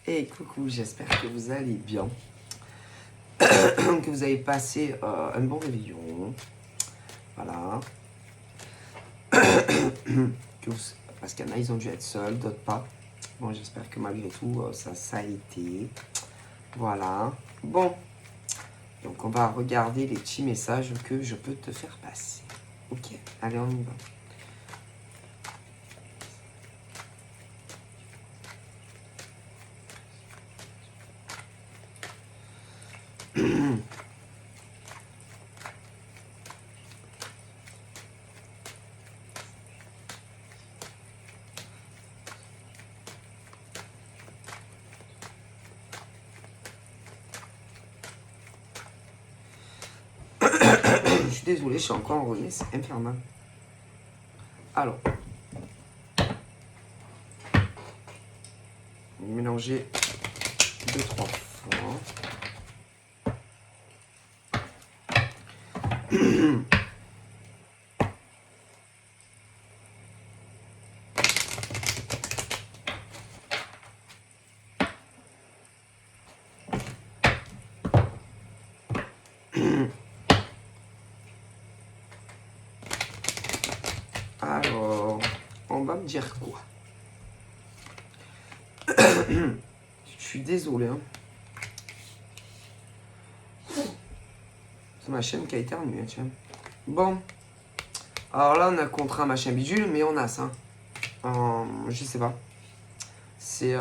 Et coucou, j'espère que vous allez bien, que vous avez passé un bon réveillon, voilà, parce qu'il y en a, ils ont dû être seuls, d'autres pas. Bon, j'espère que malgré tout, ça a été, voilà. Bon, donc on va regarder les petits messages que je peux te faire passer. Ok, allez, on y va. Je suis désolé, je suis encore enrhumé, c'est infernal. Alors, mélanger 2-3 fois. Alors, on va me dire quoi? Je suis désolé. Hein. C'est ma chaîne qui a éternué, tiens. Bon. Alors là, on a contre un machin bidule, mais on a ça. Je sais pas. C'est...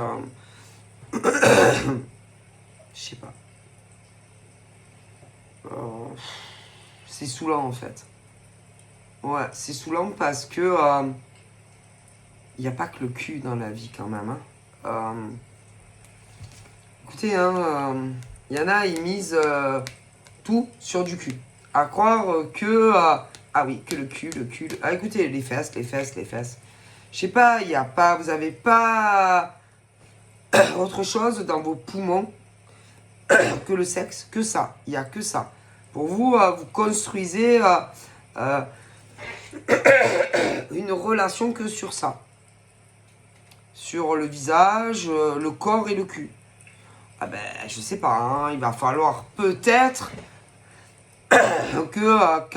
je sais pas. C'est saoulant, en fait. Ouais, c'est saoulant parce que... il n'y a pas que le cul dans la vie, quand même. Hein. Écoutez, hein, y en a, ils misent tout sur du cul. À croire que... ah oui, que le cul. Ah, écoutez, les fesses. Je sais pas, il y a pas... Vous avez pas autre chose dans vos poumons que le sexe, que ça. Il n'y a que ça. Pour vous, vous construisez une relation que sur ça. Sur le visage, le corps et le cul. Ah ben, je sais pas, hein, il va falloir peut-être que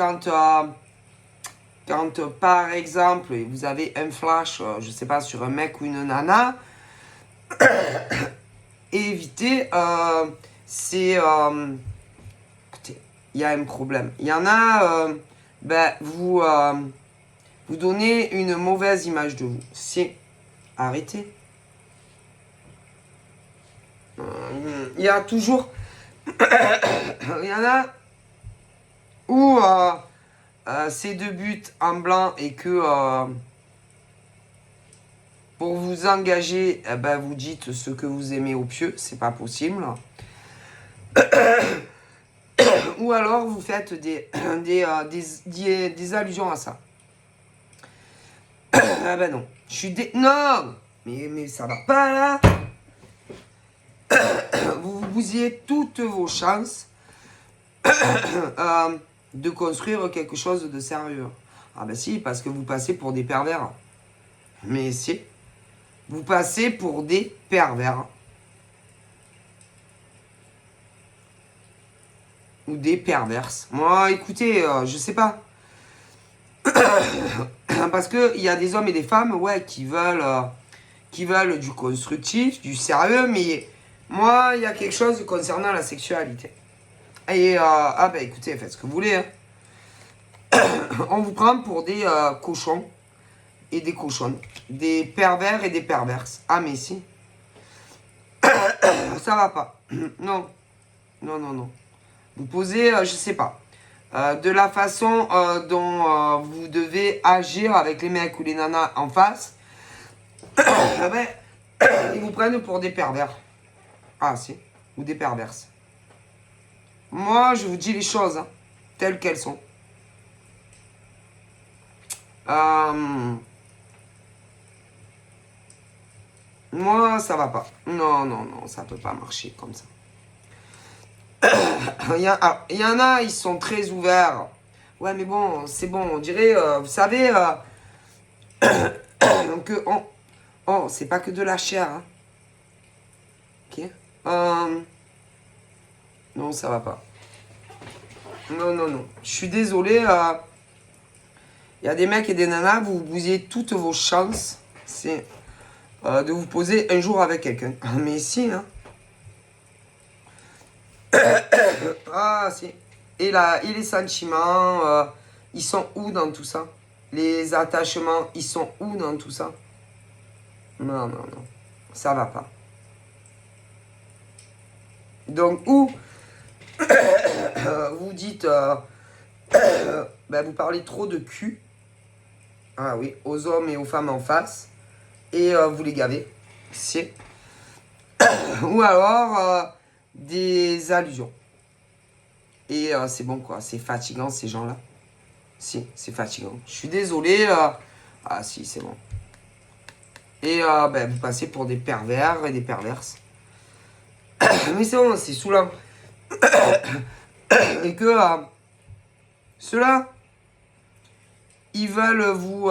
quand par exemple, vous avez un flash, je sais pas, sur un mec ou une nana, évitez, c'est... écoutez, il y a un problème. Il y en a, vous donnez une mauvaise image de vous. C'est arrêtez. Il y a toujours... il y en a où c'est deux buts en blanc et que pour vous engager, vous dites ce que vous aimez au pieu, c'est pas possible. Ou alors vous faites des allusions à ça. Ah ben non, je suis non, mais ça va pas là. Vous bousillez toutes vos chances de construire quelque chose de sérieux. Ah ben si, parce que vous passez pour des pervers. Mais si, vous passez pour des pervers. Ou des perverses. Moi, écoutez, je sais pas. Parce qu'il y a des hommes et des femmes, ouais, qui veulent du constructif, du sérieux, mais moi, il y a quelque chose concernant la sexualité. Et, écoutez, faites ce que vous voulez. Hein. On vous prend pour des cochons et des cochonnes. Des pervers et des perverses. Ah, mais si. Ça va pas. Non. Vous posez, je sais pas. De la façon dont vous devez agir avec les mecs ou les nanas en face, ils vous prennent pour des pervers. Ah si, ou des perverses. Moi, je vous dis les choses hein, telles qu'elles sont. Moi, ça va pas. Non, ça peut pas marcher comme ça. Il y en a, ils sont très ouverts. Ouais, mais bon, c'est bon, on dirait, vous savez, que c'est pas que de la chair. Hein. Ok. Non, ça va pas. Non, non, non. Je suis désolé. Il y a des mecs et des nanas, vous bousillez toutes vos chances. C'est de vous poser un jour avec quelqu'un. Mais si, hein. Ah, si. Et là, et les sentiments, ils sont où dans tout ça? Les attachements, ils sont où dans tout ça? Non, non, non. Ça va pas. Donc, où vous dites, ben, vous parlez trop de cul. Ah oui, aux hommes et aux femmes en face. Et vous les gavez. Si. Ou alors, des allusions. Et c'est bon, quoi. C'est fatigant, ces gens-là. Si, c'est fatigant. Je suis désolé. Ah, si, c'est bon. Et ben, vous passez pour des pervers et des perverses. Mais c'est bon, c'est saoulant. Et que ceux-là, ils veulent vous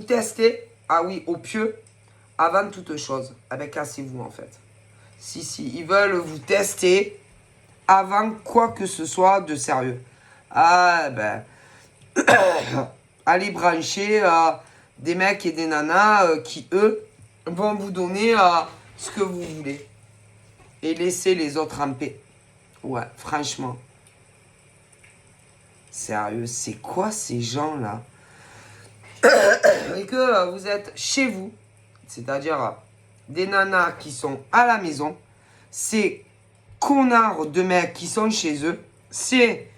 tester. Ah oui, au pieu. Avant toute chose. Avec cassez-vous, en fait. Si, si, ils veulent vous tester avant quoi que ce soit de sérieux. Ah, ben... allez brancher des mecs et des nanas qui, eux, vont vous donner ce que vous voulez. Et laisser les autres en paix. Ouais, franchement. Sérieux, c'est quoi ces gens-là? Et que vous êtes chez vous, c'est-à-dire des nanas qui sont à la maison, ces connards de mecs qui sont chez eux, c'est...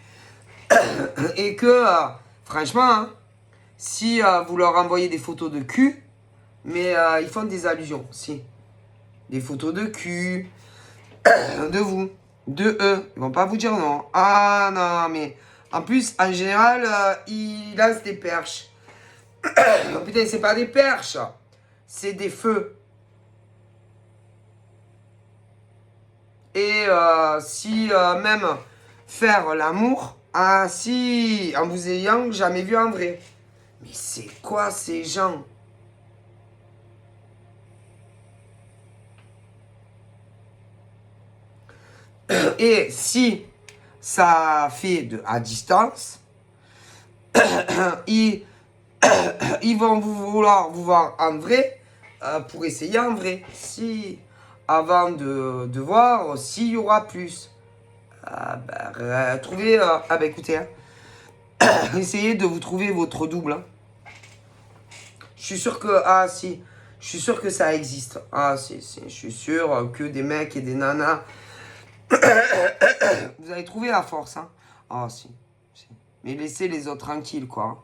Et que, franchement, hein, si vous leur envoyez des photos de cul, mais ils font des allusions, si. Des photos de cul, de vous, de eux. Ils vont pas vous dire non. Ah non, mais en plus, en général, ils lancent des perches. Putain, c'est pas des perches, c'est des feux. Et si même faire l'amour, ah si, en vous ayant jamais vu en vrai. Mais c'est quoi ces gens? Et si ça fait à distance, ils, ils vont vouloir vous voir en vrai pour essayer en vrai. Si, avant de voir s'il y aura plus. Trouvez, écoutez, hein, essayez de vous trouver votre double. Hein. Je suis sûr que, si, je suis sûr que ça existe. Ah, si, je suis sûr que des mecs et des nanas, vous allez trouver à force. Hein. Ah, si. Mais laissez les autres tranquilles, quoi.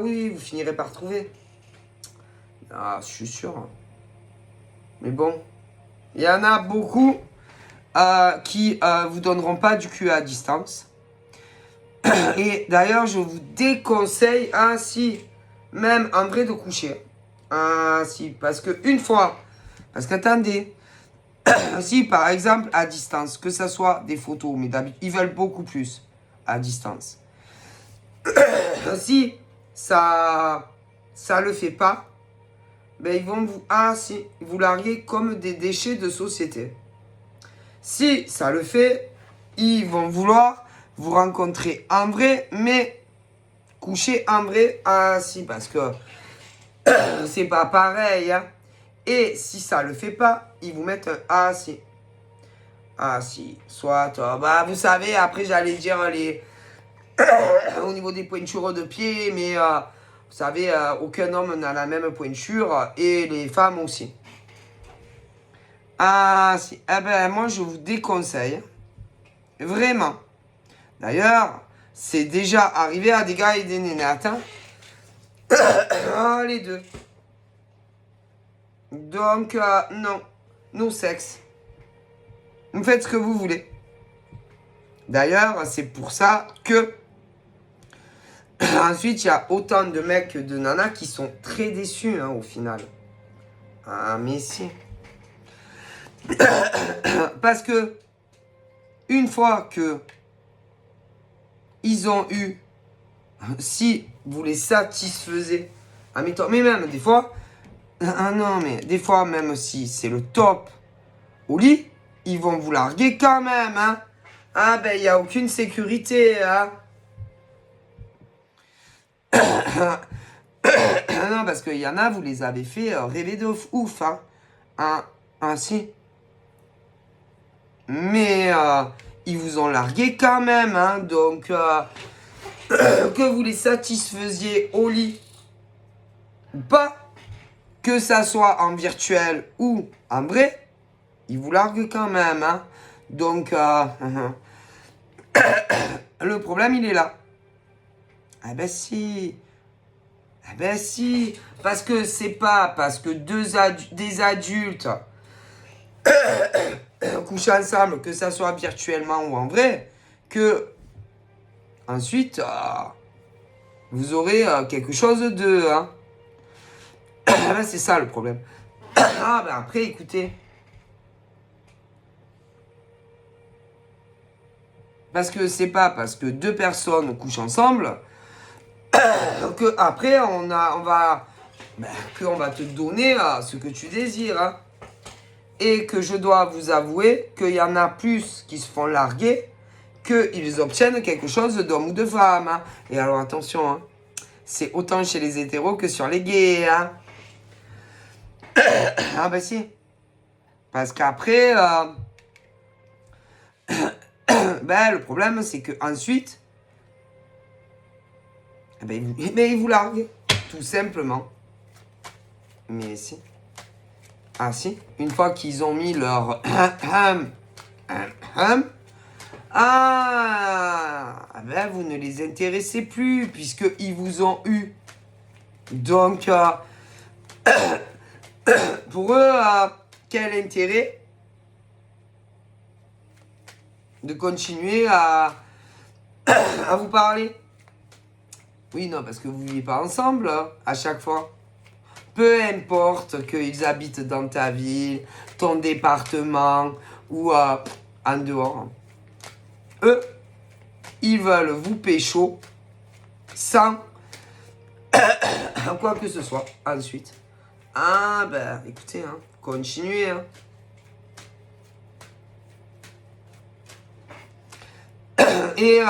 Oui, vous finirez par trouver. Ah, je suis sûr. Mais bon, il y en a beaucoup qui vous donneront pas du cul à distance. Et d'ailleurs, je vous déconseille, si, même en vrai de coucher. Ah, si, parce que une fois, parce qu'attendez, si par exemple à distance, que ce soit des photos, mais d'habitude, ils veulent beaucoup plus à distance. Si ça le fait pas, ben ils vont vous larguer comme des déchets de société. Si ça le fait, ils vont vouloir vous rencontrer en vrai, mais coucher en vrai, si, parce que c'est pas pareil. Hein. Et si ça le fait pas, ils vous mettent un si. Si. Soit, vous savez, après j'allais dire les... au niveau des pointures de pied, mais vous savez, aucun homme n'a la même pointure, et les femmes aussi. Si. Eh ben, moi, je vous déconseille. Vraiment. D'ailleurs, c'est déjà arrivé à des gars et des nénates. Hein. Les deux. Donc, non. No sexe. Vous faites ce que vous voulez. D'ailleurs, c'est pour ça que... Ensuite, il y a autant de mecs que de nanas qui sont très déçus, au final. Mais si. Parce que, une fois que ils ont eu si vous les satisfaisez, admettons, mais même des fois, ah non, mais des fois, même si c'est le top au lit, ils vont vous larguer quand même, hein. Ah ben, il n'y a aucune sécurité, hein. Non, parce qu'il y en a, vous les avez fait rêver de ouf, hein. Ah, si. Mais ils vous ont largué quand même, hein. Donc, que vous les satisfaisiez au lit ou pas, que ça soit en virtuel ou en vrai, ils vous larguent quand même, hein. Donc, le problème, il est là. Ah ben si. Ah ben si. Parce que c'est pas parce que des adultes couchent ensemble, que ça soit virtuellement ou en vrai, que ensuite, vous aurez quelque chose de... Hein. Ben, c'est ça le problème. Ah ben après, écoutez. Parce que c'est pas parce que deux personnes couchent ensemble que après on va te donner ce que tu désires, hein. Et que je dois vous avouer qu'il y en a plus qui se font larguer qu'ils obtiennent quelque chose d'homme ou de femme, hein. Et alors attention, hein, c'est autant chez les hétéros que sur les gays, hein. Ah ben si. Parce qu'après, ben, le problème c'est que ensuite, ils vous larguent, tout simplement. Mais si. Ah si, une fois qu'ils ont mis leur... ben vous ne les intéressez plus, puisqu'ils vous ont eu. Donc, pour eux, quel intérêt de continuer à vous parler? Oui, non, parce que vous ne vivez pas ensemble à chaque fois. Peu importe qu'ils habitent dans ta ville, ton département ou en dehors. Eux, ils veulent vous pécho sans quoi que ce soit ensuite. Ah ben, écoutez, hein, continuez. Hein. Et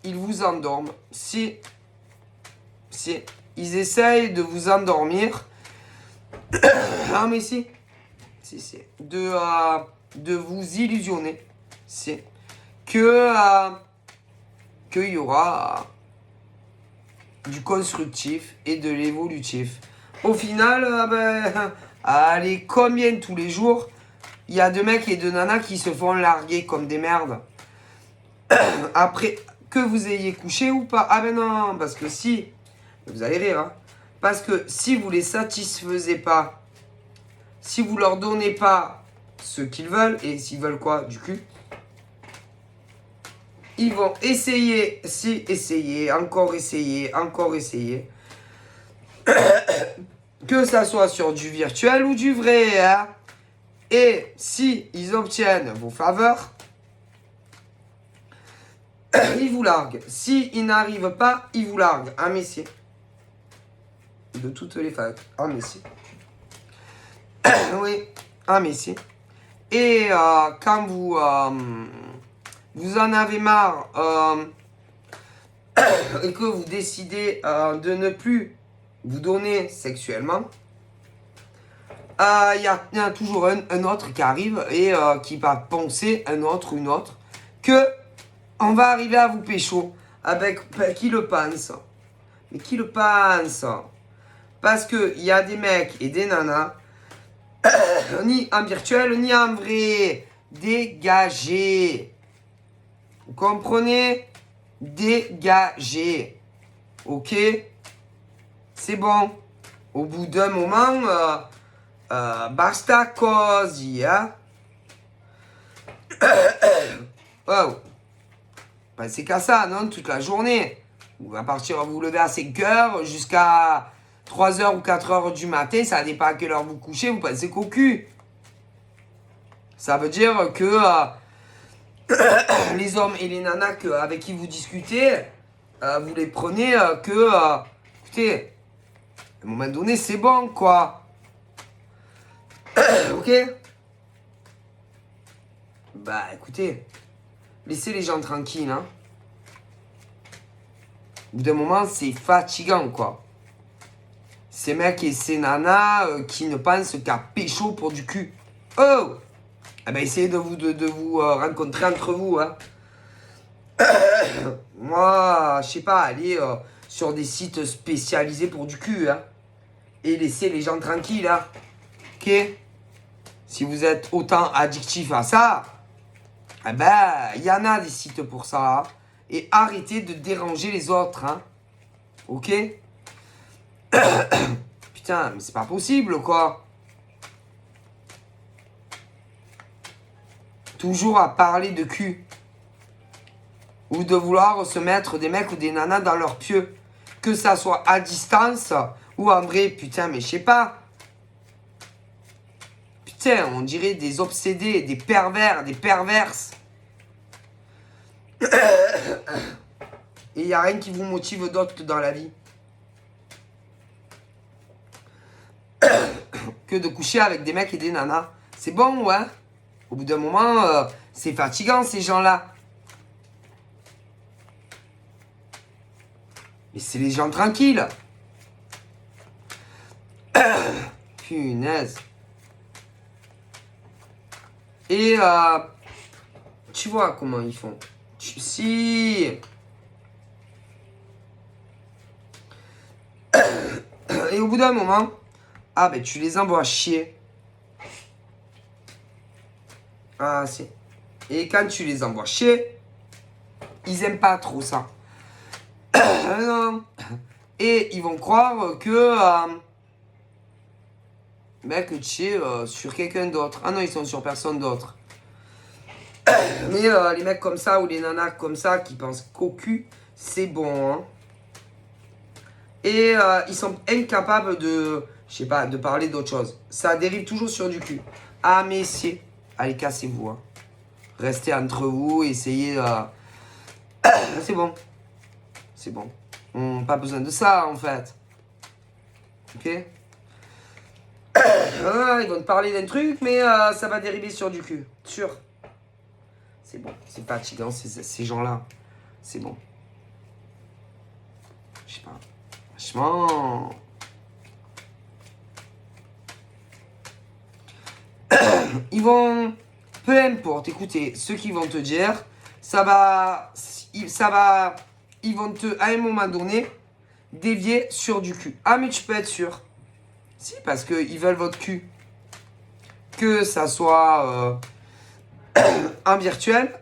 ils vous endorment. Si ils essayent de vous endormir, ah mais si, de vous illusionner, c'est que qu'il y aura du constructif et de l'évolutif. Au final, allez, combien tous les jours il y a de mecs et de nanas qui se font larguer comme des merdes après que vous ayez couché ou pas? Ah ben non, parce que si, vous allez rire, hein, parce que si vous les satisfaisez pas, si vous leur donnez pas ce qu'ils veulent, et s'ils veulent quoi? Du cul. Ils vont essayer, encore essayer. Que ça soit sur du virtuel ou du vrai, hein. Et si ils obtiennent vos faveurs, ils vous larguent. Si ils n'arrivent pas, ils vous larguent. Un messie. De toutes les facs. Un messie. Oui, un messie. Et quand vous en avez marre et que vous décidez de ne plus vous donner sexuellement, il y a toujours un autre qui arrive et qui va penser une autre, que on va arriver à vous pécho avec qui le pense. Mais qui le pense? Parce qu'il y a des mecs et des nanas, ni en virtuel, ni en vrai. Dégagez. Vous comprenez? Dégagez. Ok? C'est bon. Au bout d'un moment, basta così, hein? Wow. Ben, c'est qu'à ça, non? Toute la journée. Ou à partir, vous vous levez à 5 heures jusqu'à 3 heures ou 4 heures du matin, ça dépend à quelle heure vous couchez, vous pensez qu'au cul. Ça veut dire que les hommes et les nanas avec qui vous discutez, vous les prenez écoutez, à un moment donné, c'est bon, quoi. Ok? Bah, écoutez, laissez les gens tranquilles, hein. Au bout d'un moment, c'est fatigant, quoi. Ces mecs et ces nanas qui ne pensent qu'à pécho pour du cul. Oh! Eh ben, essayez de vous rencontrer entre vous, hein. Moi, je sais pas, allez sur des sites spécialisés pour du cul, hein. Et laissez les gens tranquilles, hein. Ok? Si vous êtes autant addictif à ça, eh ben, il y en a des sites pour ça, hein. Et arrêtez de déranger les autres, hein. Ok? Putain, mais c'est pas possible, quoi. Toujours à parler de cul. Ou de vouloir se mettre des mecs ou des nanas dans leurs pieux. Que ça soit à distance ou en vrai, putain, mais je sais pas. Putain, on dirait des obsédés, des pervers, des perverses. Et il n'y a rien qui vous motive d'autre dans la vie. Que de coucher avec des mecs et des nanas. C'est bon, ouais. Au bout d'un moment, c'est fatigant, ces gens-là. Mais c'est les gens tranquilles. Punaise. Et tu vois comment ils font. Si. Et au bout d'un moment, ah ben tu les envoies chier. Ah si. Et quand tu les envoies chier, ils aiment pas trop ça. Non. Et ils vont croire que que tu es sur quelqu'un d'autre. Ah non, ils sont sur personne d'autre. Mais les mecs comme ça ou les nanas comme ça qui pensent qu'au cul, c'est bon. Hein. Et ils sont incapables de, je sais pas, de parler d'autre chose. Ça dérive toujours sur du cul. Ah messieurs, allez cassez-vous. Hein. Restez entre vous, essayez. C'est bon. C'est bon. On n'a pas besoin de ça en fait. Ok? Ils vont te parler d'un truc, mais ça va dériver sur du cul. Sûr. C'est bon. C'est fatigant, ces gens-là. C'est bon. Je sais pas. Franchement. Ils vont. Peu importe, écoutez, ceux qui vont te dire, ça va. Ils vont te, à un moment donné, dévier sur du cul. Ah, mais tu peux être sûr. Si, parce qu'ils veulent votre cul. Que ça soit en virtuel.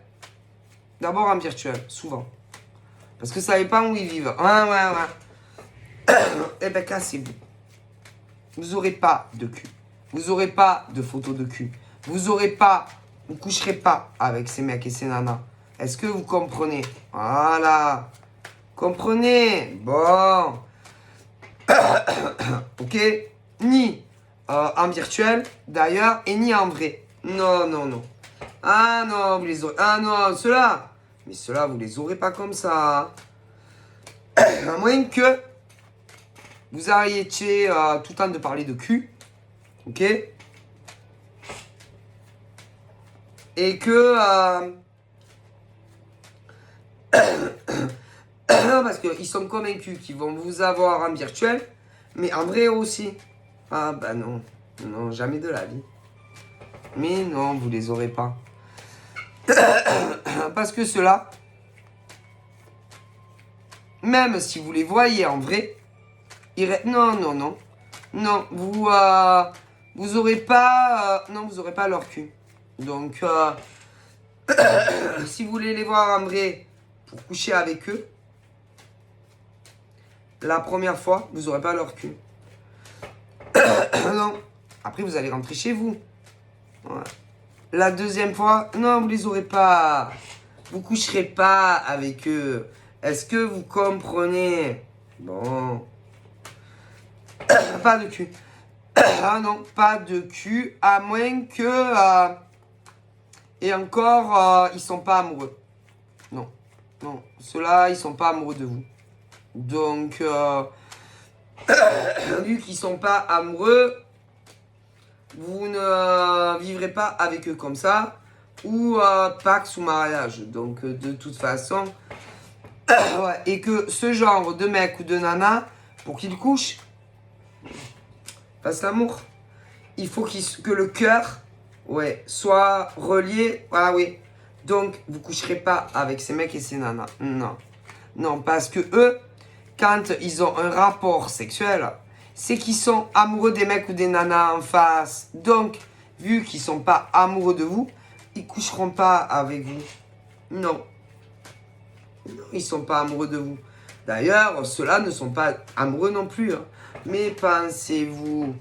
D'abord en virtuel, souvent. Parce que ça savez pas où ils vivent. Ouais. Eh ben, cassez-vous. Vous aurez pas de cul. Vous aurez pas de photos de cul. Vous aurez pas. Vous coucherez pas avec ces mecs et ces nanas. Est-ce que vous comprenez? Voilà. Comprenez? Bon. Ok? Ni en virtuel, d'ailleurs, et ni en vrai. Non. Ah non, vous les aurez. Ah non, ceux-là. Mais ceux-là, vous les aurez pas comme ça. À moins que vous arrêtiez tout le temps de parler de cul. Ok? Et que. Parce qu'ils sont convaincus qu'ils vont vous avoir en virtuel, mais en vrai aussi. Ah bah non. Non, jamais de la vie. Mais non, vous les aurez pas. Parce que ceux-là, même si vous les voyez en vrai, non. Non, vous aurez pas, non, vous aurez pas leur cul. Donc, si vous voulez les voir en vrai pour coucher avec eux, la première fois, vous aurez pas leur cul. Non. Après, vous allez rentrer chez vous. Ouais. La deuxième fois, non, vous les aurez pas. Vous coucherez pas avec eux. Est-ce que vous comprenez? Bon. Pas de cul. Ah non, pas de cul, à moins que... et encore, ils sont pas amoureux. Non. Non, ceux-là, ils sont pas amoureux de vous. Donc, vu qu'ils sont pas amoureux, vous ne vivrez pas avec eux comme ça. Ou Pax ou mariage. Donc, de toute façon... ouais, et que ce genre de mec ou de nana, pour qu'il couche, fasse l'amour, il faut que le cœur, ouais, soit relié. Voilà, oui. Donc, vous coucherez pas avec ces mecs et ces nanas. Non. Non, parce que eux, quand ils ont un rapport sexuel, c'est qu'ils sont amoureux des mecs ou des nanas en face. Donc, vu qu'ils sont pas amoureux de vous, ils coucheront pas avec vous. Non. Non, ils sont pas amoureux de vous. D'ailleurs, ceux-là ne sont pas amoureux non plus. Hein. Mais pensez-vous...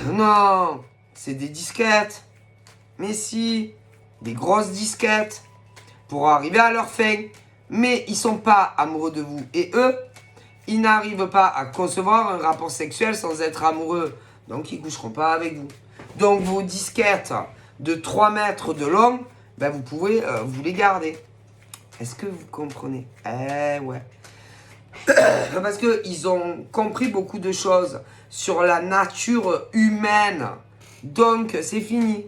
non, c'est des disquettes. Mais si, des grosses disquettes pour arriver à leur fin. Mais ils sont pas amoureux de vous. Et eux, ils n'arrivent pas à concevoir un rapport sexuel sans être amoureux. Donc, ils coucheront pas avec vous. Donc, vos disquettes de 3 mètres de long, ben, vous pouvez vous les garder. Est-ce que vous comprenez? Eh ouais. Parce qu'ils ont compris beaucoup de choses sur la nature humaine. Donc, c'est fini.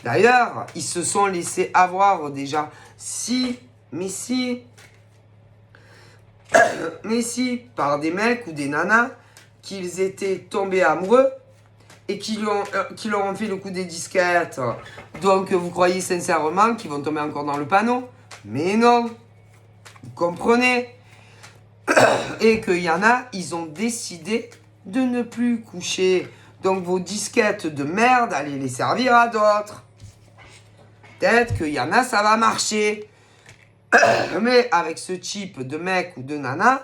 D'ailleurs, ils se sont laissés avoir déjà. Mais si, par des mecs ou des nanas, qu'ils étaient tombés amoureux et qui leur ont fait le coup des disquettes. Donc, vous croyez sincèrement qu'ils vont tomber encore dans le panneau? Mais non. Vous comprenez? Et qu'il y en a, ils ont décidé de ne plus coucher. Donc vos disquettes de merde, allez les servir à d'autres. Peut-être qu'il y en a, ça va marcher. Mais avec ce type de mec ou de nana,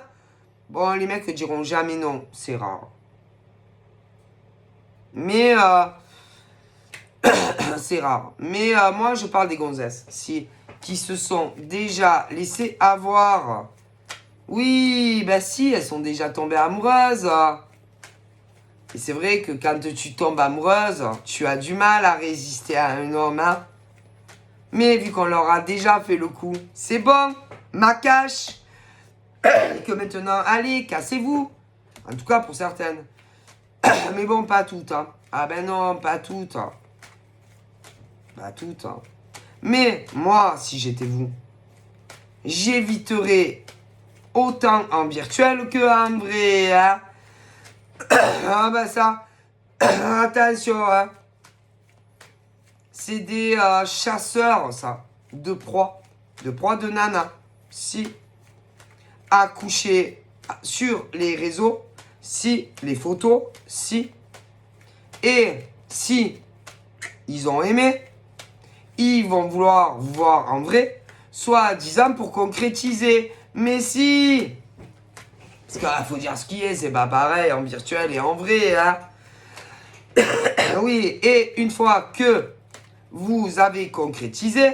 bon, les mecs ne diront jamais non. C'est rare. Mais c'est rare. Mais moi, je parle des gonzesses. Qui se sont déjà laissées avoir. Oui, bah si, elles sont déjà tombées amoureuses. Et c'est vrai que quand tu tombes amoureuse, tu as du mal à résister à un homme, hein. Mais vu qu'on leur a déjà fait le coup, c'est bon, ma cache. Et que maintenant, allez, cassez-vous. En tout cas, pour certaines. Mais bon, pas toutes, hein. Ah ben non, pas toutes. Pas toutes, hein. Mais moi, si j'étais vous, j'éviterais autant en virtuel que en vrai, hein. Ah bah ça, attention, hein. C'est des chasseurs, ça, de proie de nana. Si, à coucher sur les réseaux, si, les photos, si, et si ils ont aimé, ils vont vouloir vous voir en vrai, soit disant pour concrétiser. Mais si, parce qu'il faut dire ce qui est, c'est pas pareil en virtuel et en vrai, hein. Oui, et une fois que vous avez concrétisé,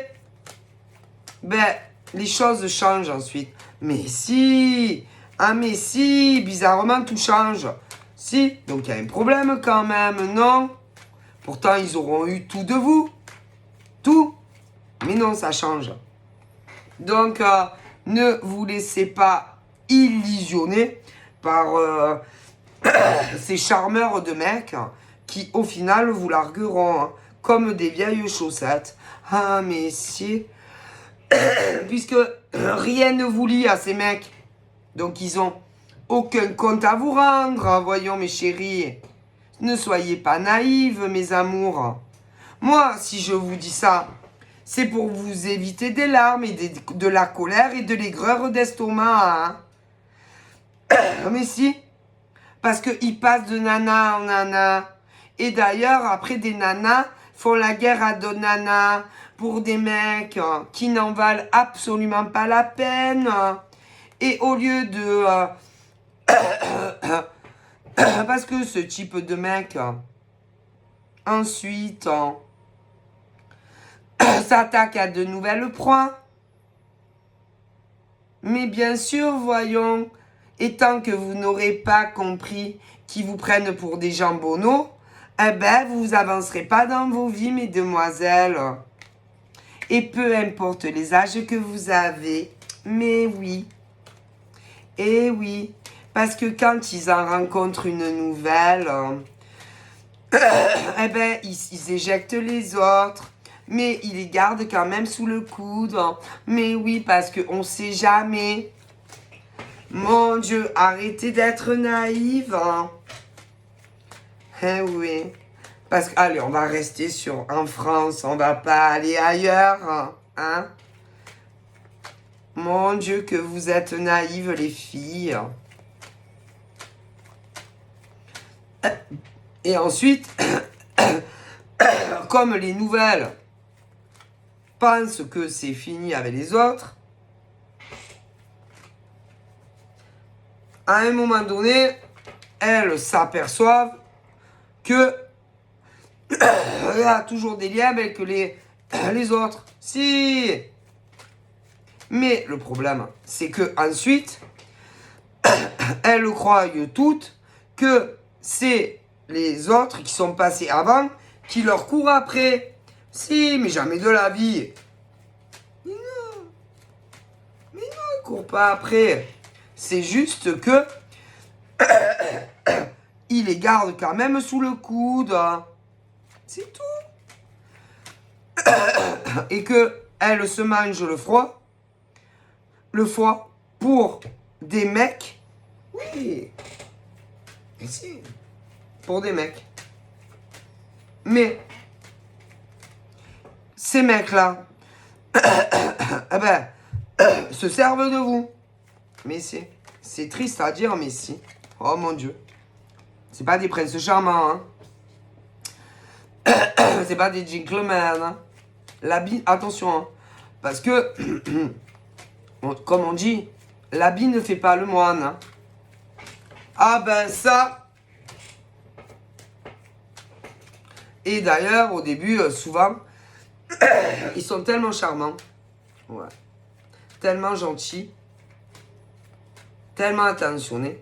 ben, les choses changent ensuite. Mais si, mais si, bizarrement tout change. Si, donc il y a un problème quand même, non? Pourtant, ils auront eu tout de vous. Tout. Mais non, ça change. Donc, ne vous laissez pas illusionner par ces charmeurs de mecs qui, au final, vous largueront hein, comme des vieilles chaussettes. Ah, mais si. Puisque rien ne vous lie à ces mecs. Donc, ils ont aucun compte à vous rendre. Voyons, mes chéris. Ne soyez pas naïves, mes amours. Moi, si je vous dis ça, c'est pour vous éviter des larmes et de la colère et de l'aigreur d'estomac. Hein. Mais si, parce qu'ils passent de nana en nana. Et d'ailleurs, après des nanas, font la guerre à deux nanas pour des mecs qui n'en valent absolument pas la peine. Et au lieu de... parce que ce type de mec, ensuite, s'attaque à de nouvelles proies. Mais bien sûr, voyons, et tant que vous n'aurez pas compris qu'ils vous prennent pour des jambonneaux, eh ben, vous avancerez pas dans vos vies, mesdemoiselles. Et peu importe les âges que vous avez, mais oui. Et oui. Parce que quand ils en rencontrent une nouvelle, eh ben, ils éjectent les autres. Mais ils les gardent quand même sous le coude. Mais oui, parce qu'on ne sait jamais. Mon Dieu, arrêtez d'être naïve. Eh oui. Parce que, allez, on va rester en France. On va pas aller ailleurs. Hein? Mon Dieu, que vous êtes naïves, les filles. Et ensuite, comme les nouvelles pensent que c'est fini avec les autres, à un moment donné, elles s'aperçoivent que il y a toujours des liens avec les autres. Si. Mais le problème, c'est que ensuite, elles croient toutes que c'est les autres qui sont passés avant qui leur courent après. Si, mais jamais de la vie. Mais non, ils courent pas après. C'est juste que ils les gardent quand même sous le coude. C'est tout. Et que elles se mangent le foie pour des mecs. Oui. Et si. Pour des mecs. Mais ces mecs-là, eh ben, se servent de vous. Mais c'est triste à dire, mais si. Oh mon Dieu. C'est pas des princes charmants, hein. C'est pas des gentlemen, hein. L'habit, attention, hein. Parce que, comme on dit, l'habit ne fait pas le moine, hein. Ah ben ça. Et d'ailleurs, au début, souvent, ils sont tellement charmants. Ouais. Tellement gentils. Tellement attentionnés.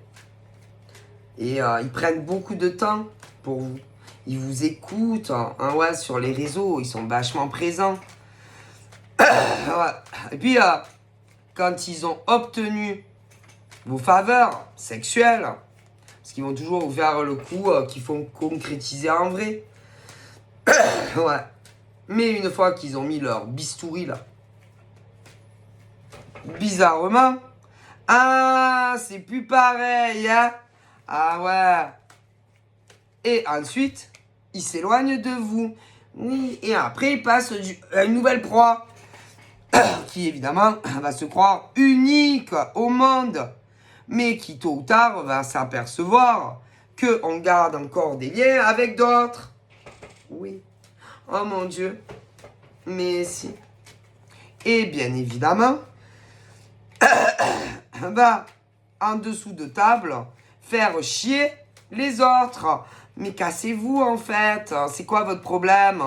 Et ils prennent beaucoup de temps pour vous. Ils vous écoutent, hein, ouais, sur les réseaux. Ils sont vachement présents. Ouais. Et puis, quand ils ont obtenu vos faveurs sexuelles, parce qu'ils vont toujours vous faire le coup qu'ils font concrétiser en vrai. Ouais. Mais une fois qu'ils ont mis leur bistouri là, bizarrement, ah, c'est plus pareil, hein. Ah ouais. Et ensuite, ils s'éloignent de vous. Oui, et après, ils passent à une nouvelle proie, qui évidemment va se croire unique au monde, mais qui tôt ou tard va s'apercevoir qu'on garde encore des liens avec d'autres. Oui. Oh mon Dieu. Mais si. Et bien évidemment, va en dessous de table faire chier les autres. Mais cassez-vous en fait. C'est quoi votre problème?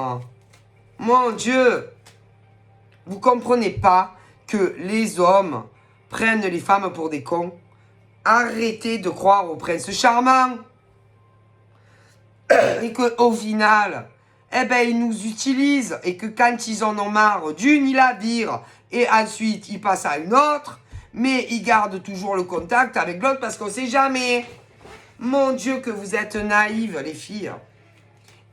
Mon Dieu. Vous comprenez pas que les hommes prennent les femmes pour des cons? Arrêtez de croire au prince charmant. Et qu'au final, eh ben, ils nous utilisent. Et que quand ils en ont marre d'une, ils la virent. Et ensuite, ils passent à une autre. Mais ils gardent toujours le contact avec l'autre parce qu'on sait jamais. Mon Dieu, que vous êtes naïves, les filles.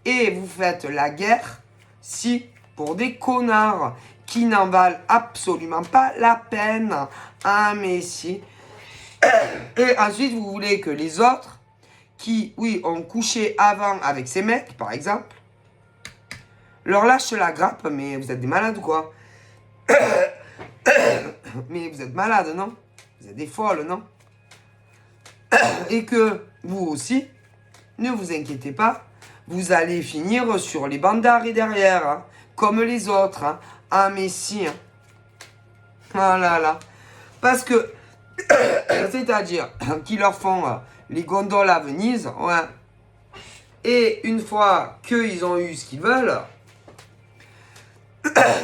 Et vous faites la guerre, si, pour des connards qui n'en valent absolument pas la peine. Ah, mais si. Et ensuite, vous voulez que les autres, qui, oui, ont couché avant avec ces mecs, par exemple, leur lâchent la grappe, mais vous êtes des malades ou quoi? Mais vous êtes malades, non? Vous êtes des folles, non? Et que vous aussi, ne vous inquiétez pas, vous allez finir sur les bancs d'arrêt derrière, hein, comme les autres. Hein. Ah, mais si. Hein. Ah là là. Parce que, c'est-à-dire qu'ils leur font les gondoles à Venise, ouais. Et une fois qu'ils ont eu ce qu'ils veulent,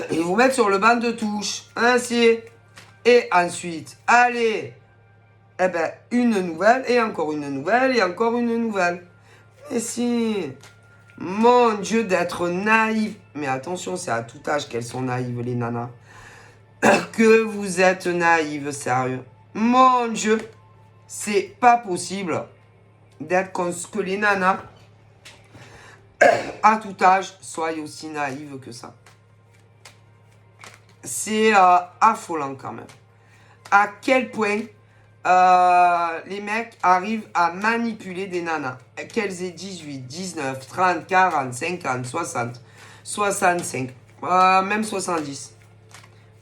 ils vous mettent sur le banc de touche. Ainsi. Et ensuite, allez, eh ben, une nouvelle, et encore une nouvelle, et encore une nouvelle. Mais si. Mon Dieu, d'être naïve. Mais attention, c'est à tout âge qu'elles sont naïves, les nanas. Que vous êtes naïves, sérieux. Mon Dieu, c'est pas possible d'être comme que les nanas, à tout âge, soient aussi naïves que ça. C'est affolant quand même. À quel point les mecs arrivent à manipuler des nanas. Qu'elles aient 18, 19, 30, 40, 50, 60, 65, même 70.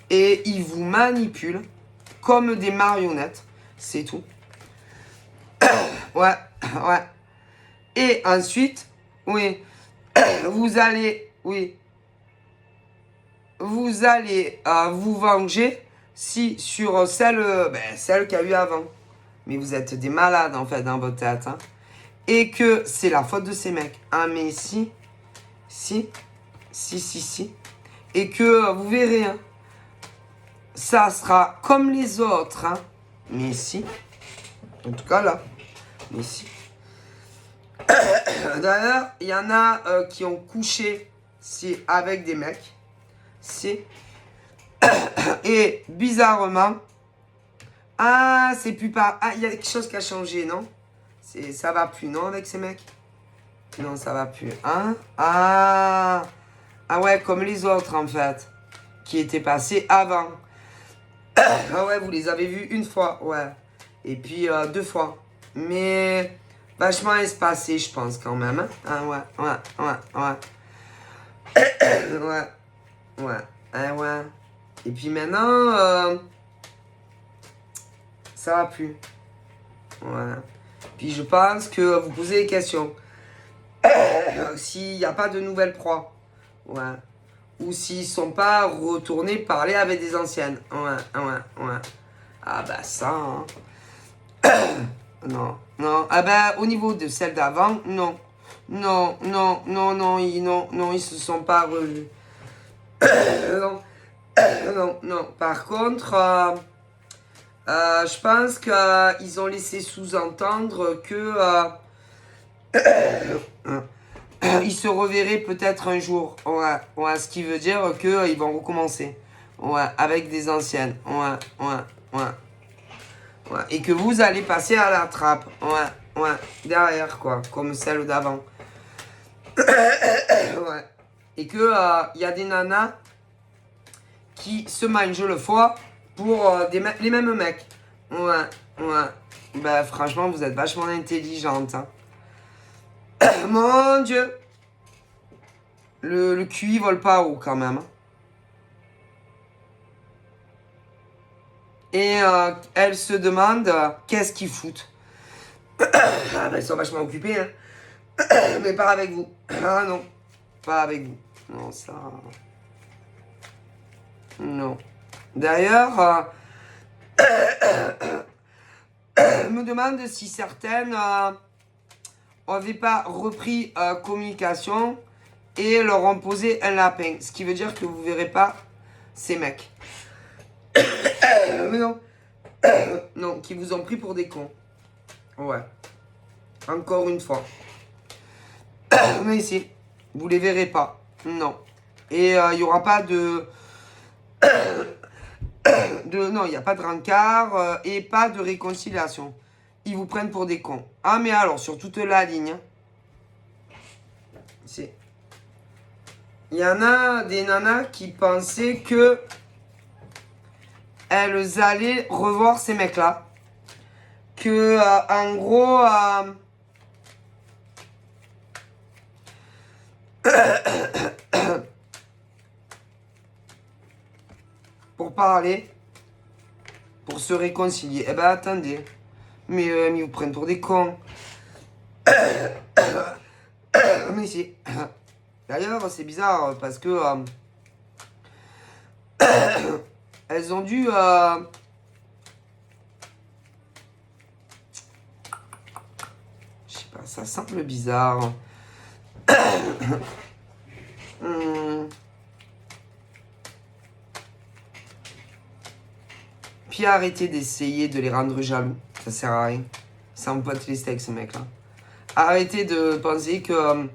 Et ils vous manipulent comme des marionnettes. C'est tout. Ouais, ouais. Et ensuite, oui, vous allez vous venger si sur celle qu'il y a eu avant. Mais vous êtes des malades en fait dans votre tête. Hein. Et que c'est la faute de ces mecs. Ah mais si. Et que vous verrez, hein, ça sera comme les autres. Hein. Mais si. En tout cas là. Mais si. D'ailleurs, il y en a qui ont couché avec des mecs. Et bizarrement, c'est plus pas. Ah, il y a quelque chose qui a changé, non? Ça va plus, non, avec ces mecs? Non, ça va plus. Hein? Ah ouais, comme les autres, en fait. Qui étaient passés avant. Ah ouais, vous les avez vus une fois, ouais. Et puis 2 fois. Mais vachement espacé, je pense, quand même. Hein? Ah ouais. Ouais. Et puis maintenant, ça va plus. Ouais. Puis je pense que vous posez des questions. S'il n'y a pas de nouvelles proies. Ouais. Ou s'ils sont pas retournés parler avec des anciennes. Ouais. Ah bah ça, hein. Non. Ah bah au niveau de celle d'avant, non. Non, ils se sont pas revus. Non. Par contre, je pense qu'ils ont laissé sous-entendre que ils se reverraient peut-être un jour. Ouais, ce qui veut dire qu'ils vont recommencer. Ouais, avec des anciennes. Ouais. Et que vous allez passer à la trappe. Ouais. Derrière, quoi. Comme celle d'avant. Ouais. Et que y a des nanas qui se mangent le foie pour les mêmes mecs. Ouais. Bah, franchement, vous êtes vachement intelligente. Hein. Mon Dieu. Le QI vole pas haut, quand même. Et elle se demande qu'est-ce qu'ils foutent. Ils sont vachement occupés, hein. Mais pas avec vous. Ah non, pas avec vous. Non, ça... Non. D'ailleurs, me demande si certaines n'avaient pas repris communication et leur ont posé un lapin. Ce qui veut dire que vous ne verrez pas ces mecs. Mais non. Non, qui vous ont pris pour des cons. Ouais. Encore une fois. Mais ici, vous les verrez pas. Non. Et il n'y aura pas non, il n'y a pas de rencard et pas de réconciliation. Ils vous prennent pour des cons. Ah, mais alors, sur toute la ligne. Il y en a des nanas qui pensaient que elles allaient revoir ces mecs-là. Que, en gros... pour parler, pour se réconcilier. Eh ben attendez, mais ils vous prennent pour des cons. Mais si. D'ailleurs, c'est bizarre parce que elles ont dû je sais pas, ça semble bizarre. Puis arrêtez d'essayer de les rendre jaloux. Ça sert à rien. Ça me pote les steaks, ce mec-là. Arrêtez de penser que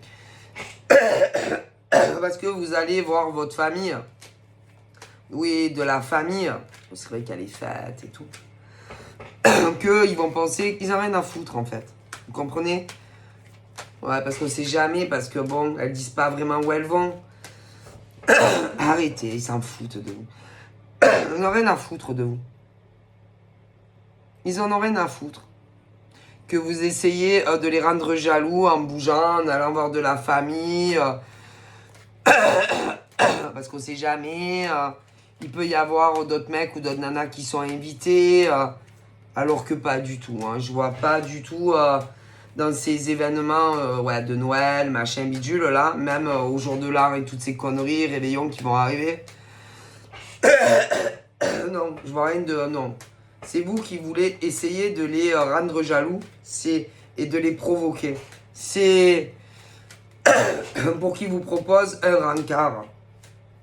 Parce que vous allez voir votre famille. Oui, de la famille. C'est vrai qu'il y a les fêtes et tout. Qu'ils vont penser qu'ils n'ont rien à foutre, en fait. Vous comprenez? Ouais, parce qu'on sait jamais, parce que bon, elles disent pas vraiment où elles vont. Arrêtez, ils s'en foutent de vous. Ils n'ont rien à foutre de vous. Ils en ont rien à foutre. Que vous essayez de les rendre jaloux en bougeant, en allant voir de la famille. Parce qu'on sait jamais. Il peut y avoir d'autres mecs ou d'autres nanas qui sont invités. Alors que pas du tout. Hein. Je vois pas du tout dans ces événements ouais, de Noël, machin bidule là. Même au jour de l'an et toutes ces conneries, réveillons qui vont arriver. Non, je vois rien de... Non. C'est vous qui voulez essayer de les rendre jaloux et de les provoquer. C'est pour qu'ils vous proposent un rencard.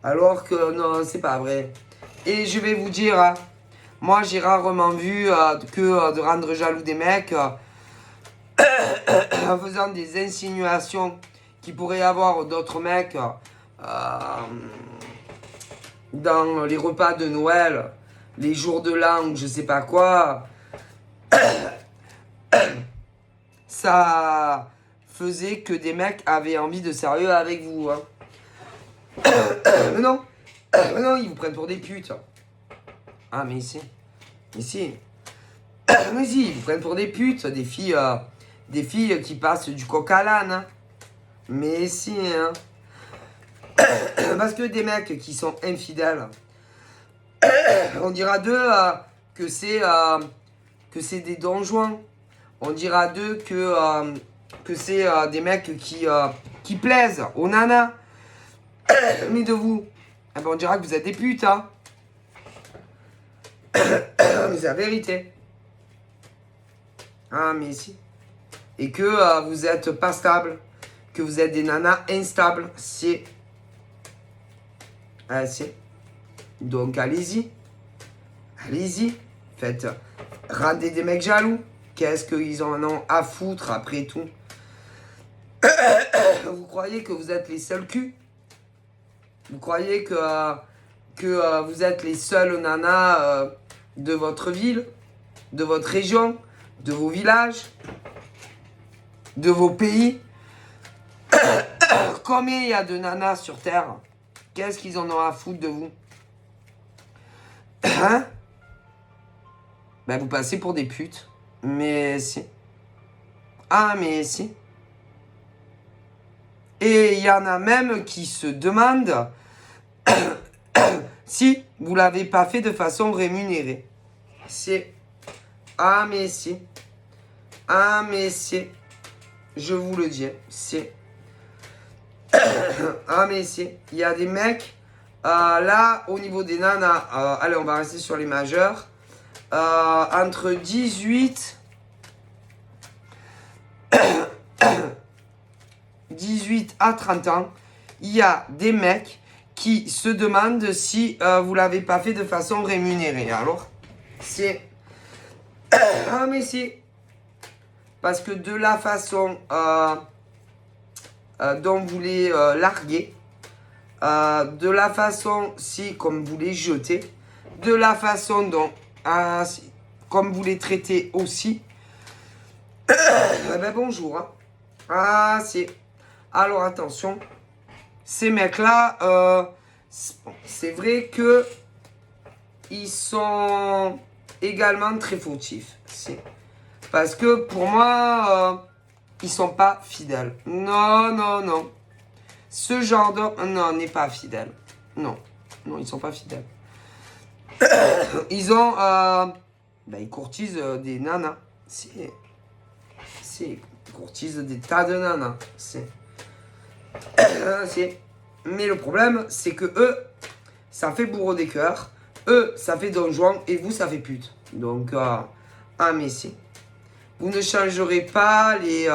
Alors que non, c'est pas vrai. Et je vais vous dire, hein, moi j'ai rarement vu que de rendre jaloux des mecs en faisant des insinuations qu'il pourrait y avoir d'autres mecs dans les repas de Noël, les jours de l'an, je sais pas quoi. Ça faisait que des mecs avaient envie de sérieux avec vous. Hein. Mais non, ils vous prennent pour des putes. Ah, mais si. Mais si. Mais si, ils vous prennent pour des putes, des filles qui passent du coq à l'âne. Hein. Mais si, hein. Parce que des mecs qui sont infidèles, on dira d'eux que c'est des donjons. On dira d'eux que c'est des mecs qui plaisent aux nanas. Mais de vous, eh ben on dira que vous êtes des putes, hein. Mais c'est la vérité. Ah, mais si. Et que vous êtes pas stable. Que vous êtes des nanas instables. C'est. Ah, c'est. Donc, allez-y. Allez-y. Faites. Rendez des mecs jaloux. Qu'est-ce qu'ils en ont à foutre après tout? Vous croyez que vous êtes les seuls culs? Vous croyez que vous êtes les seuls nanas de votre ville, de votre région, de vos villages, de vos pays? Combien il y a de nanas sur Terre? Qu'est-ce qu'ils en ont à foutre de vous? Hein? Ben vous passez pour des putes. Mais si. Ah mais si. Et il y en a même qui se demandent si vous ne l'avez pas fait de façon rémunérée. C'est. Ah mais si. Ah mais si. Je vous le dis. C'est. Ah mais si. Il y a des mecs. Là, au niveau des nanas. Allez, on va rester sur les majeurs. Entre 18 à 30 ans, il y a des mecs qui se demandent si vous l'avez pas fait de façon rémunérée. Alors, c'est... Ah mais si. Parce que de la façon dont vous les larguez, de la façon si comme vous les jetez, de la façon dont comme vous les traitez aussi, ben bonjour. Hein. Ah c'est... Alors attention, ces mecs-là, c'est vrai que ils sont également très fautifs. Parce que pour moi, ils sont pas fidèles. Non, non, non. Ce genre de... Non, n'est pas fidèle. Non, non, ils sont pas fidèles. Ils ont... ils courtisent des nanas. Ils courtisent des tas de nanas. Mais le problème, c'est que eux, ça fait bourreau des cœurs. Eux, ça fait donjon. Et vous, ça fait pute. Donc, ah, mais si. Vous ne changerez pas les...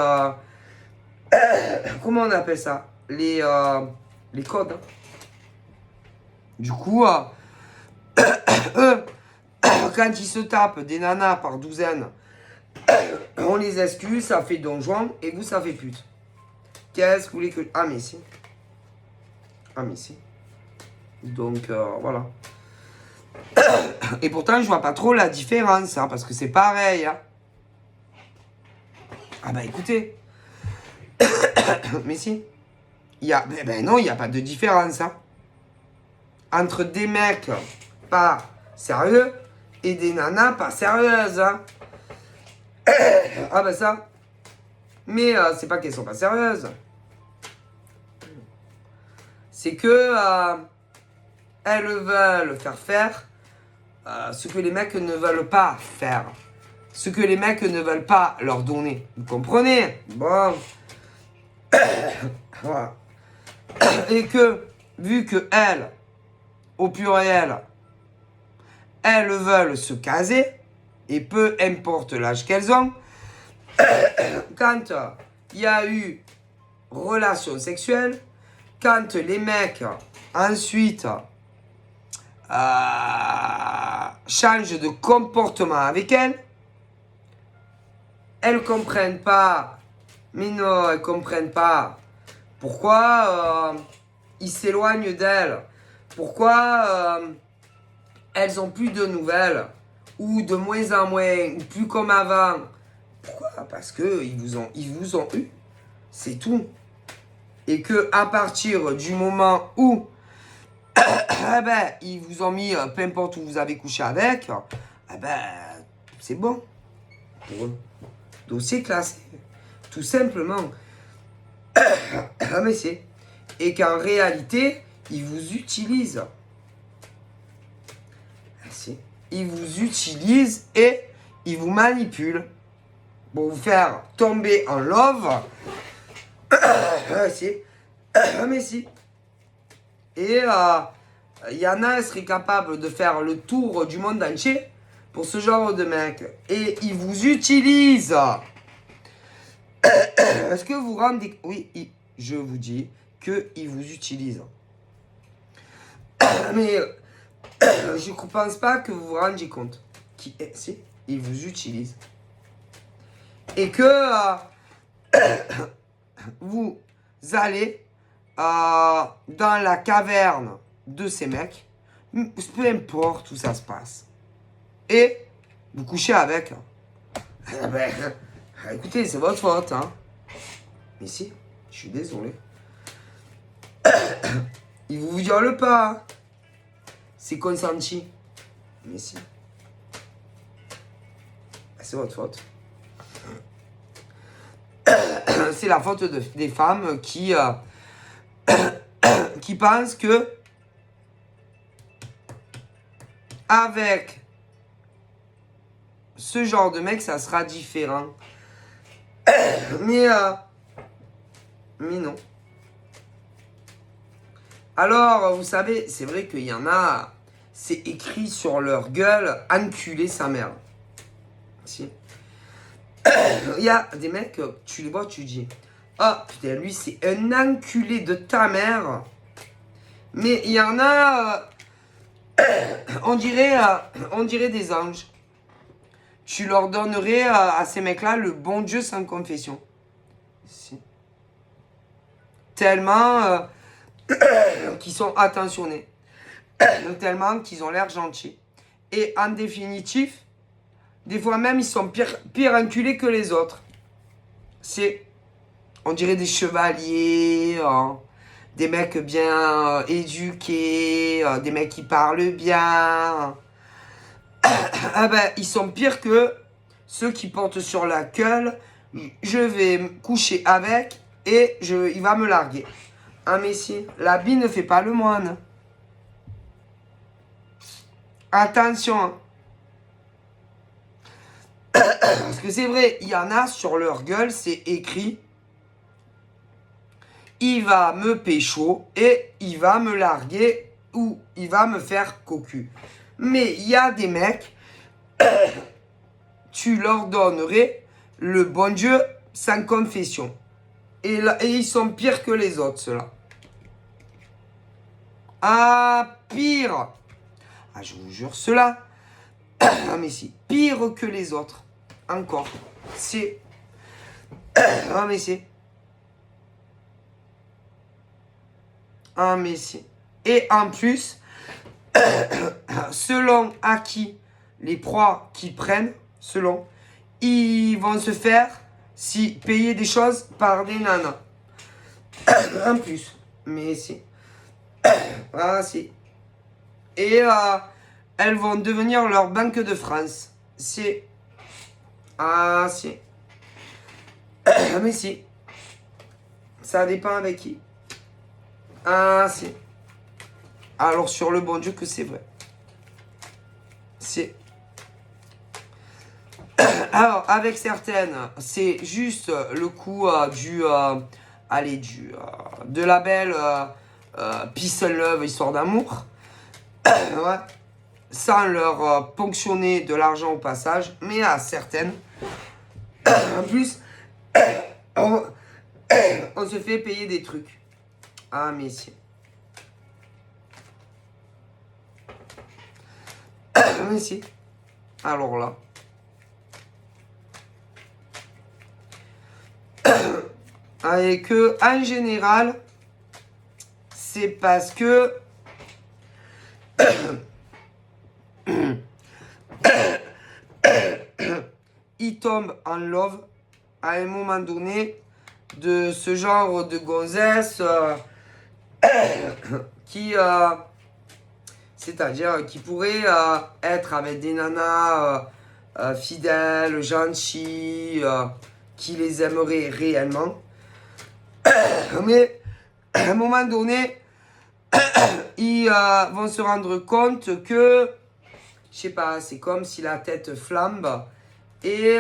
comment on appelle ça? Les codes. Hein. Du coup, eux, quand ils se tapent des nanas par douzaine, on les excuse, ça fait donjon. Et vous, ça fait pute. Qu'est-ce que vous voulez que... Ah, mais si. Ah, mais si. Donc, voilà. Et pourtant, je vois pas trop la différence, hein, parce que c'est pareil. Hein. Ah bah écoutez. Mais si. Non, il n'y a pas de différence. Hein. Entre des mecs pas sérieux et des nanas pas sérieuses. Hein. Ah bah ça. Mais c'est pas qu'elles sont pas sérieuses. C'est que elles veulent faire ce que les mecs ne veulent pas faire. Ce que les mecs ne veulent pas leur donner. Vous comprenez? Bon. Voilà. Et que, vu que elles, au pluriel, elles veulent se caser, et peu importe l'âge qu'elles ont, quand il y a eu relation sexuelle, quand les mecs ensuite changent de comportement avec elles comprennent pas, mais non, elles comprennent pas pourquoi ils s'éloignent d'elles, pourquoi elles ont plus de nouvelles, ou de moins en moins, ou plus comme avant. Pourquoi? Parce que ils vous ont eu, c'est tout. Et que à partir du moment où ils vous ont mis, peu importe où vous avez couché avec, c'est bon pour eux. Dossier classé, tout simplement. Mais c'est. Et qu'en réalité, ils vous utilisent. Ils vous utilisent et ils vous manipulent pour vous faire tomber en love. Mais si. Et il y en a, ils seraient capables de faire le tour du monde entier pour ce genre de mec. Et ils vous utilisent. Est-ce que vous rendez... Oui, je vous dis qu'ils vous utilisent. Mais je ne pense pas que vous vous rendiez compte. Si, ils vous utilisent. Et que vous allez dans la caverne de ces mecs, peu importe où ça se passe, et vous couchez avec. Écoutez, c'est votre faute, hein. Mais si, je suis désolé. Ils vous violent pas. Hein. C'est consenti. Mais si. C'est votre faute. C'est la faute des femmes qui pensent que avec ce genre de mec, ça sera différent. Mais non. Alors, vous savez, c'est vrai qu'il y en a, c'est écrit sur leur gueule, enculer sa mère. Si. Il y a des mecs, tu les vois, tu dis, ah, putain, lui, c'est un enculé de ta mère. Mais il y en a, on dirait des anges. Tu leur donnerais à ces mecs-là le bon Dieu sans confession. Si. Tellement qu'ils sont attentionnés. Tellement qu'ils ont l'air gentils. Et en définitive, des fois même, ils sont pire enculés que les autres. On dirait des chevaliers, des mecs bien éduqués, des mecs qui parlent bien. Ils sont pires que ceux qui portent sur la gueule. Je vais me coucher avec et il va me larguer. Ah mais si, l'habit ne fait pas le moine. Attention. Hein. Parce que c'est vrai, il y en a sur leur gueule, c'est écrit. Il va me pécho et il va me larguer ou il va me faire cocu. Mais il y a des mecs, tu leur donnerais le bon Dieu sans confession. Et ils sont pires que les autres, ceux-là. Ah, pire. Ah, je vous jure, ceux-là. Ah, mais si, pire que les autres. Encore. C'est. Ah, mais c'est. Ah, mais si. Et en plus, selon à qui les proies qu'ils prennent, selon, ils vont se faire payer des choses par des nanas. En plus. Mais si. Ah, si. Et elles vont devenir leur Banque de France. Si. Ah, si. Mais si. Ça dépend avec qui. Ah, si. Alors, sur le bon Dieu que c'est vrai. C'est. Alors, avec certaines, c'est juste le coup de label Peace and Love, histoire d'amour. Ouais. Sans leur ponctionner de l'argent au passage. Mais à certaines, en plus, on se fait payer des trucs. Ah, mais si. Mais si. Alors là. Et que, en général, c'est parce que ils tombent en love à un moment donné de ce genre de gonzesse qui c'est-à-dire qui pourrait être avec des nanas fidèles, gentilles, qui les aimeraient réellement. Mais à un moment donné, ils vont se rendre compte que, je sais pas, c'est comme si la tête flambe et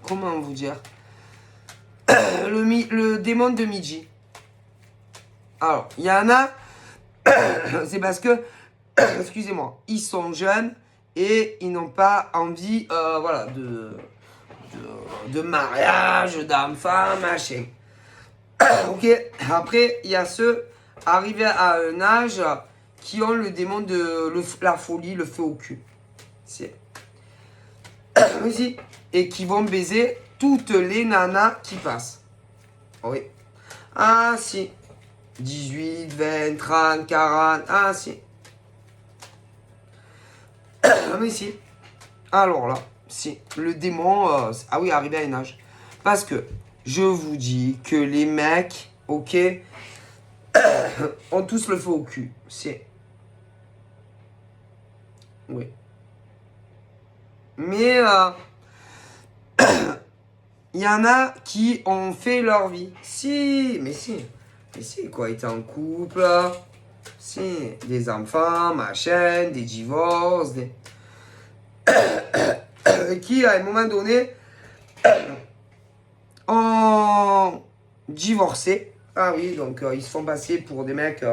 comment vous dire, le démon de Miji. Alors, il y en a, c'est parce que, excusez-moi, ils sont jeunes et ils n'ont pas envie, voilà, de mariage, d'enfants, machin. Ok, après, il y a ceux arrivés à un âge qui ont le démon de la folie, le feu au cul. C'est. Aussi. Et qui vont baiser toutes les nanas qui passent. Oui. Ah, si. 18, 20, 30, 40. Ah, si. Mais si. Alors là, si. Le démon, ah oui, arrivé à un âge. Parce que je vous dis que les mecs, ok, ont tous le feu au cul. C'est. Oui. Mais il y en a qui ont fait leur vie. Si, mais si. Mais si, quoi, ils étaient en couple. Si, des enfants, machin, des divorces, qui, à un moment donné, ont divorcé. Ah oui, donc ils se font passer pour des mecs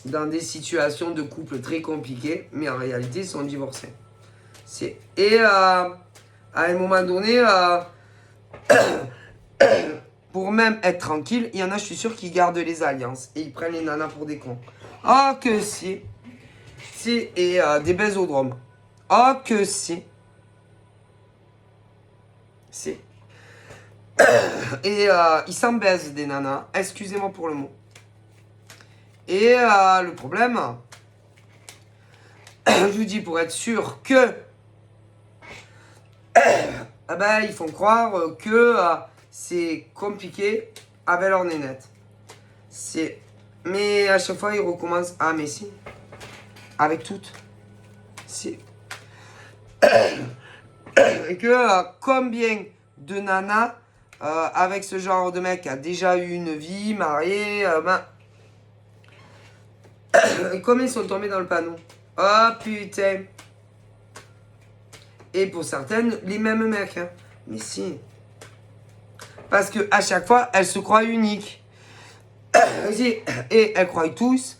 dans des situations de couple très compliquées, mais en réalité, ils sont divorcés. Et à un moment donné, pour même être tranquille, il y en a, je suis sûr, qui gardent les alliances et ils prennent les nanas pour des cons. Oh que si. Si, et des baisodromes. Oh que si. Si. Et ils s'en baisent des nanas. Excusez-moi pour le mot. Et le problème, je vous dis pour être sûr que ils font croire que c'est compliqué avec leur nénette. Mais à chaque fois, ils recommencent. Ah, mais si. Avec toutes. Si. Et que combien de nanas avec ce genre de mec a déjà eu une vie, marié, combien ils sont tombés dans le panneau. Oh putain. Et pour certaines, les mêmes mecs. Hein. Mais si. Parce que à chaque fois, elles se croient uniques. Et elles croient tous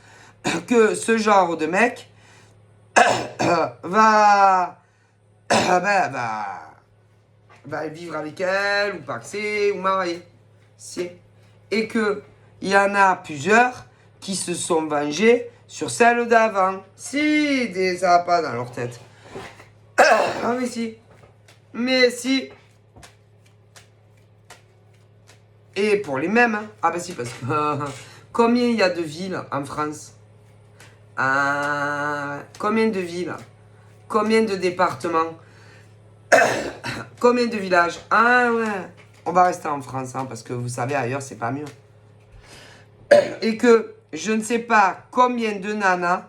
que ce genre de mec va vivre avec elle, ou paxer, ou marier. Et que il y en a plusieurs qui se sont vengés sur celle d'avant. Si, ça va pas dans leur tête. Ah, mais si. Mais si. Et pour les mêmes. Hein. Ah, bah si, parce que. Combien il y a de villes en France? Combien de villes? Combien de départements? Combien de villages? Ah, ouais. On va rester en France, hein, parce que vous savez, ailleurs, c'est pas mieux. Et que je ne sais pas combien de nanas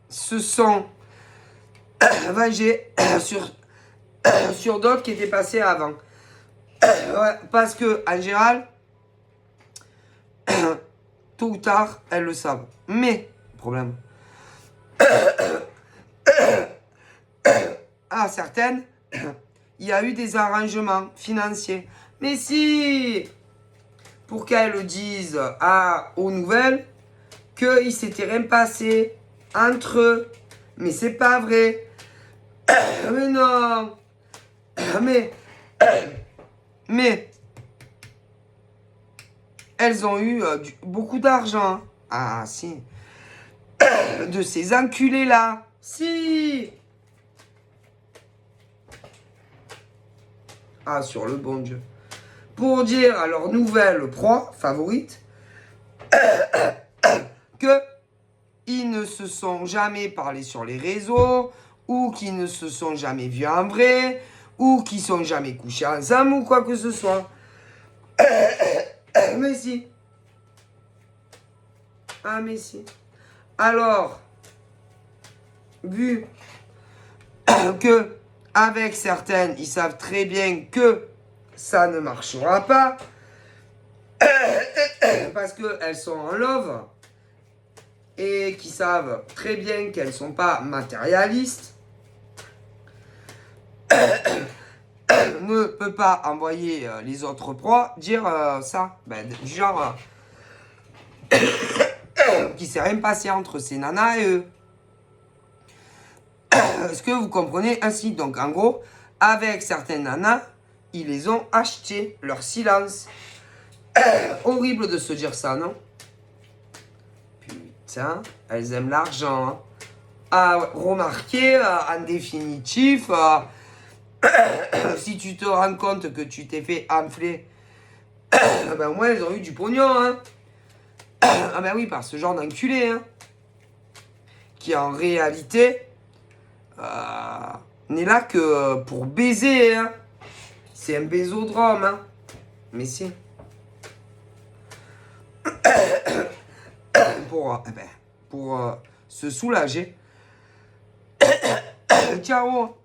se sont vengées sur d'autres qui étaient passées avant. Ouais, parce que, en général, tôt ou tard, elles le savent. Mais, problème. À certaines, il y a eu des arrangements financiers. Mais si, pour qu'elles disent aux nouvelles qu'il s'était rien passé entre eux. Mais c'est pas vrai. Mais non. Mais elles ont eu beaucoup d'argent. Ah, si. De ces enculés-là. Si. Ah, sur le bon Dieu. Pour dire à leur nouvelle proie favorite que ils ne se sont jamais parlé sur les réseaux, ou qu'ils ne se sont jamais vus en vrai, ou qu'ils sont jamais couchés ensemble, ou quoi que ce soit. Mais si. Ah, mais si. Alors, vu que avec certaines, ils savent très bien que ça ne marchera pas, parce qu'elles sont en love, et qui savent très bien qu'elles ne sont pas matérialistes, ne peut pas envoyer les autres proies dire ça. Ben, du genre, qui s'est rien passé entre ces nanas et eux. Est-ce que vous comprenez ainsi? Donc, en gros, avec certaines nanas, ils les ont achetés, leur silence. Horrible de se dire ça, non? Putain, elles aiment l'argent. Hein. Ah, remarquez, en définitif, si tu te rends compte que tu t'es fait enfler, ben au moins elles ont eu du pognon. Hein. Ah ben oui, par ce genre d'enculé. Hein, qui en réalité n'est là que pour baiser. Hein. C'est un baisodrome. Hein. Mais si. Pour se soulager. Ciao.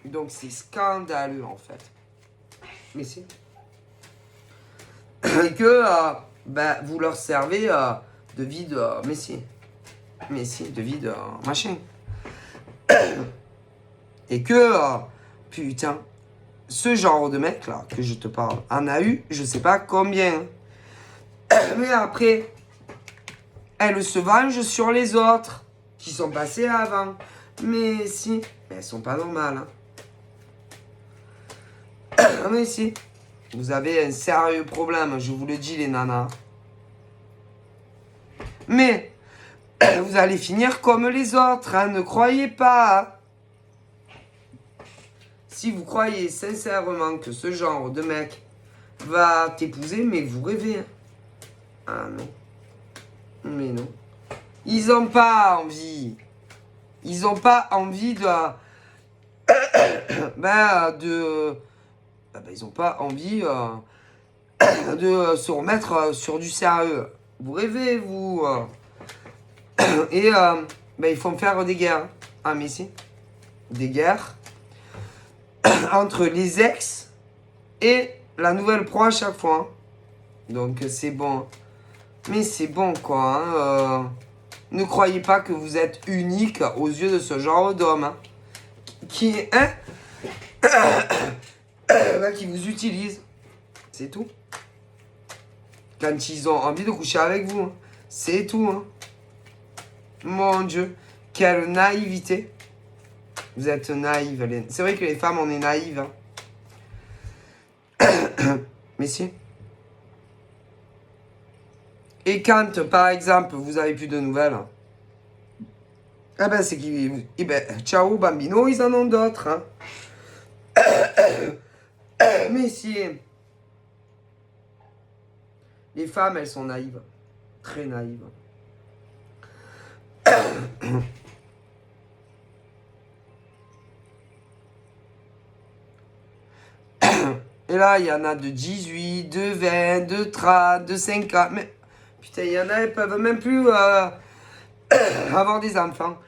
Donc c'est scandaleux en fait. Mais si. Et que vous leur servez de vide. Mais si. Mais si, de vide machin. Et que putain, ce genre de mec là que je te parle en a eu, je sais pas combien. Mais après, elles se vengent sur les autres qui sont passés avant. Mais si, elles sont pas normales. Hein. Mais si, vous avez un sérieux problème, je vous le dis les nanas. Mais vous allez finir comme les autres, hein, ne croyez pas. Hein. Si vous croyez sincèrement que ce genre de mec va t'épouser, mais vous rêvez. Hein. Ah non. Mais non. Ils ont pas envie. Ils ont pas envie de... ils ont pas envie de se remettre sur du sérieux. Vous rêvez, vous. Et ils font faire des guerres. Ah, mais si. Des guerres entre les ex et la nouvelle proie à chaque fois. Hein. Donc, c'est bon. Mais c'est bon, quoi. Hein. Ne croyez pas que vous êtes unique aux yeux de ce genre d'homme. Hein. Qui vous utilise. C'est tout. Quand ils ont envie de coucher avec vous. Hein. C'est tout. Hein. Mon Dieu. Quelle naïveté. Vous êtes naïve. C'est vrai que les femmes, on est naïves. Hein. Mais si. Et quand, par exemple, vous avez plus de nouvelles, eh ben, c'est qu'ils... Eh ben, ciao, bambino, ils en ont d'autres. Hein. Mais si... Les femmes, elles sont naïves. Très naïves. Et là, il y en a de 18, de 20, de 30, de 50. Mais putain, il y en a, elles peuvent même plus avoir des enfants.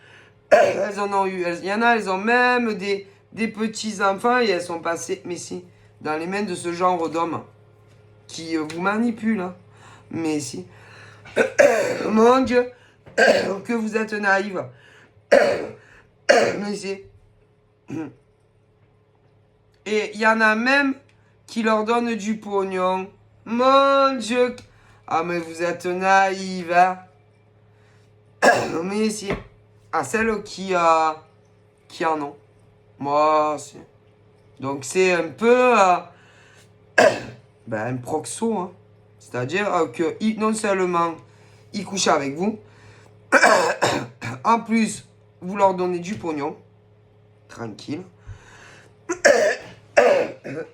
Elles en ont eu. Il y en a, elles ont même des petits-enfants et elles sont passées, mais si, dans les mains de ce genre d'hommes qui vous manipulent. Hein. Mais si. Mon Dieu, que vous êtes naïve. Mais si. Et il y en a même qui leur donnent du pognon. Mon Dieu. Ah, mais vous êtes naïve, hein. Mais si. Ah, celles qui en ont. Moi, si. Donc, c'est un peu un proxo. Hein. C'est-à-dire que non seulement ils couchent avec vous, en plus, vous leur donnez du pognon. Tranquille.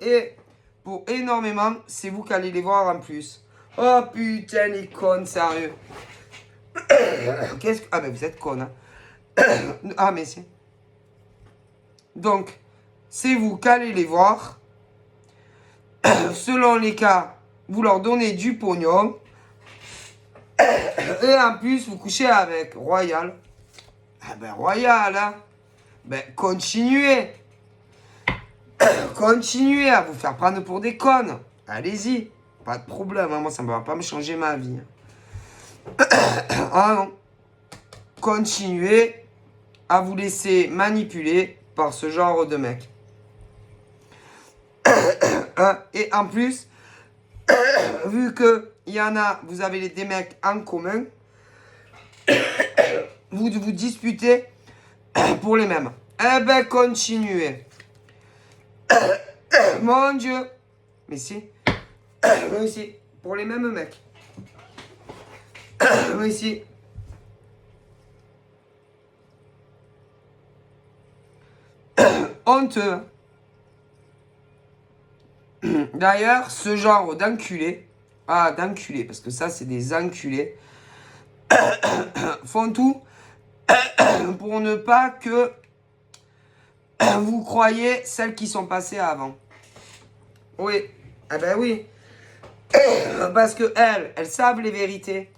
Et pour énormément, c'est vous qui allez les voir en plus. Oh putain, les connes, sérieux. Qu'est-ce que... Ah ben vous êtes connes. Hein. Ah mais c'est... Donc, c'est vous qui allez les voir. Selon les cas, vous leur donnez du pognon. Et en plus, vous couchez avec Royal. Ah ben Royal, hein. Ben continuez. Continuez à vous faire prendre pour des connes. Allez-y. Pas de problème. Hein. Moi, ça ne va pas me changer ma vie. Ah non. Continuez à vous laisser manipuler par ce genre de mec. Et en plus, vu que il y en a, vous avez des mecs en commun, vous vous disputez pour les mêmes. Eh ben, continuez. Mon Dieu. Mais si. Mais si. Pour les mêmes mecs. Mais si. Honteux. D'ailleurs, ce genre d'enculés. Ah, d'enculés. Parce que ça, c'est des enculés. Font tout pour ne pas que vous croyez celles qui sont passées avant. Oui. Ah ben oui. Parce que elles savent les vérités.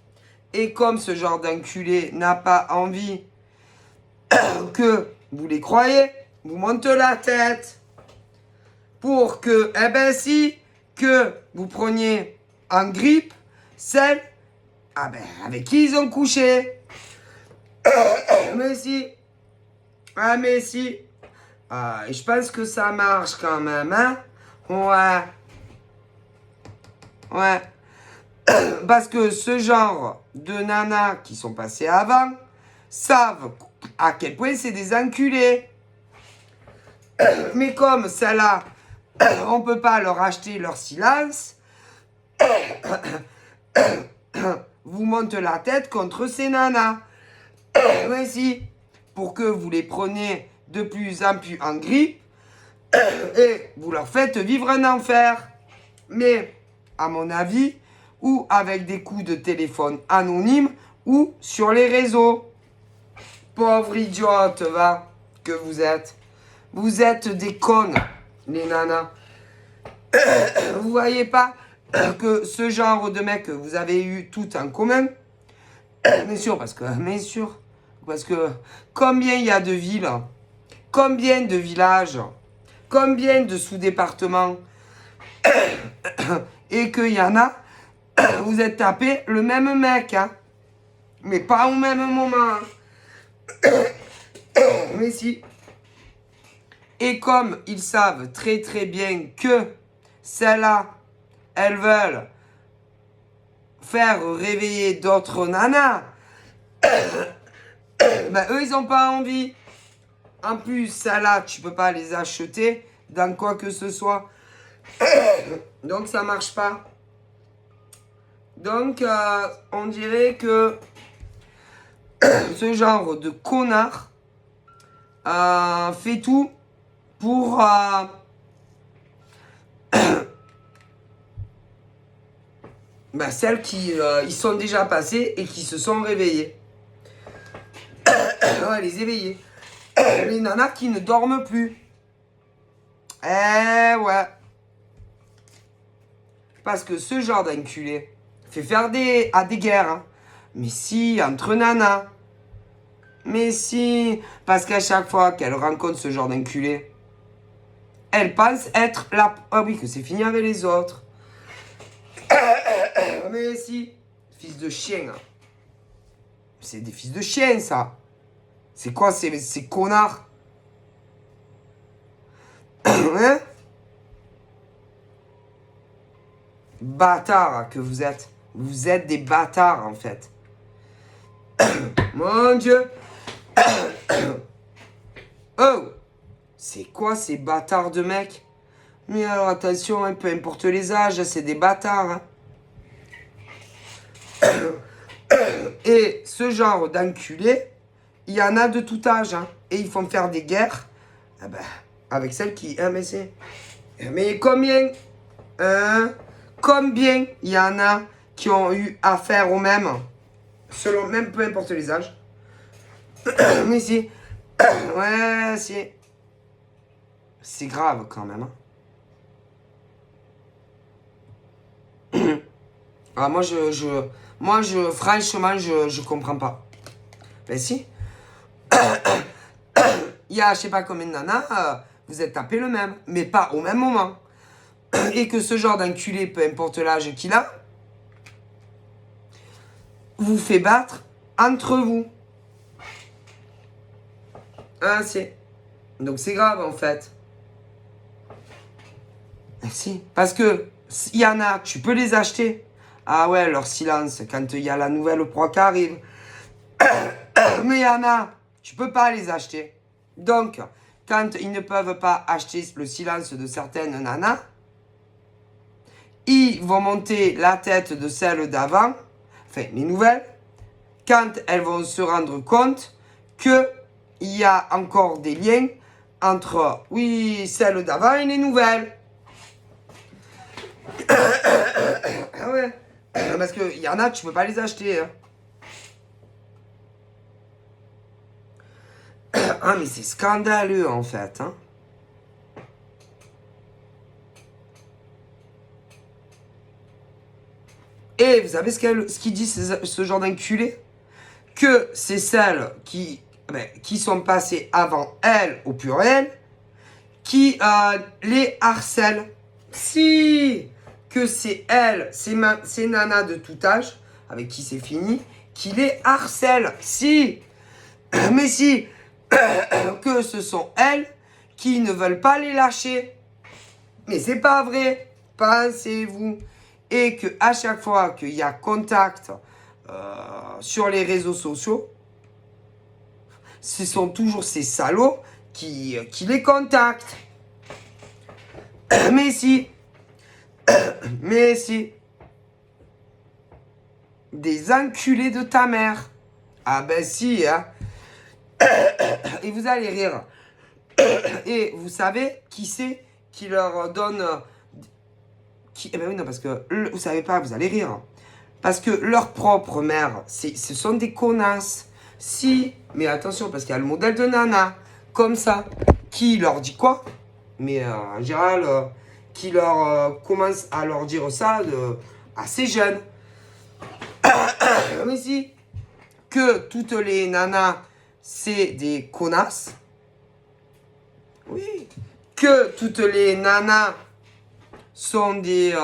Et comme ce genre d'enculé n'a pas envie que vous les croyez, vous montez la tête pour que, eh ben si, que vous preniez en grippe celles avec qui ils ont couché. Mais si. Ah mais si. Ah, et je pense que ça marche quand même, hein. Ouais. Ouais. Parce que ce genre de nanas qui sont passées avant savent à quel point c'est des enculés. Mais comme celle-là, on peut pas leur acheter leur silence, vous montez la tête contre ces nanas. Mais si, pour que vous les preniez de plus en plus en grippe et vous leur faites vivre un enfer. Mais, à mon avis, ou avec des coups de téléphone anonymes ou sur les réseaux. Pauvre idiote, va, que vous êtes. Vous êtes des connes, les nanas. Vous voyez pas que ce genre de mec que vous avez eu tout en commun. Bien sûr, parce que combien il y a de villes, combien de villages, combien de sous-départements, et qu'il y en a, vous êtes tapé le même mec, hein. Mais pas au même moment. Mais si. Et comme ils savent très très bien que celles-là, elles veulent faire réveiller d'autres nanas, ben eux, ils n'ont pas envie. En plus, celles-là, tu peux pas les acheter dans quoi que ce soit. Donc, ça marche pas. Donc, on dirait que ce genre de connard fait tout pour celles qui y sont déjà passées et qui se sont réveillées. Ouais, les éveillés. Les nanas qui ne dorment plus. Eh ouais. Parce que ce genre d'enculé fait faire des guerres. Hein. Mais si, entre nanas. Mais si. Parce qu'à chaque fois qu'elle rencontre ce genre d'enculé, elle pense être la... Ah oui, que c'est fini avec les autres. Mais si. Fils de chien. Hein. C'est des fils de chien, ça. C'est quoi ces connards? Hein? Bâtards que vous êtes. Vous êtes des bâtards, en fait. Mon Dieu. Oh. C'est quoi ces bâtards de mecs? Mais alors attention, hein, peu importe les âges, c'est des bâtards. Hein. Et ce genre d'enculés, il y en a de tout âge. Hein, et ils font faire des guerres avec celles qui... Mais combien combien il y en a qui ont eu affaire aux mêmes, selon même peu importe les âges. Mais si. Ouais, si. C'est grave quand même. Hein. Ah, moi, franchement, je comprends pas. Ben si. Il y a, je sais pas combien de nanas, vous êtes tapé le même, mais pas au même moment. Et que ce genre d'enculé, peu importe l'âge qu'il a, vous fait battre entre vous. Ah, c'est. Donc c'est grave en fait. Si. Parce que il y en a, tu peux les acheter. Ah ouais, leur silence quand il y a la nouvelle proie qui arrive. Mais il y en a, tu peux pas les acheter. Donc, quand ils ne peuvent pas acheter le silence de certaines nanas, ils vont monter la tête de celles d'avant, enfin les nouvelles, quand elles vont se rendre compte qu'il y a encore des liens entre, oui, celles d'avant et les nouvelles. Ah ouais, parce qu'il y en a, tu peux pas les acheter. Hein. Ah mais c'est scandaleux en fait. Hein. Et vous savez ce qu'il dit ce genre d'enculé? Que c'est celles qui sont passées avant elles au pluriel qui les harcèlent. Si que c'est elles, ces nanas de tout âge, avec qui c'est fini, qui les harcèlent. Si. Mais si. Que ce sont elles qui ne veulent pas les lâcher. Mais c'est pas vrai. Pensez-vous. Et que à chaque fois qu'il y a contact sur les réseaux sociaux, ce sont toujours ces salauds qui les contactent. Mais si. Mais si. Des enculés de ta mère. Ah ben si, hein. Et vous allez rire. Et vous savez qui c'est qui leur donne... Eh ben oui, non, parce que vous savez pas, vous allez rire. Parce que leur propre mère, ce sont des connasses. Si, mais attention, parce qu'il y a le modèle de nana, comme ça, qui leur dit quoi? Mais en général, qui leur commence à leur dire ça assez jeune. Mais si, que toutes les nanas, c'est des connasses. Oui. Que toutes les nanas sont des...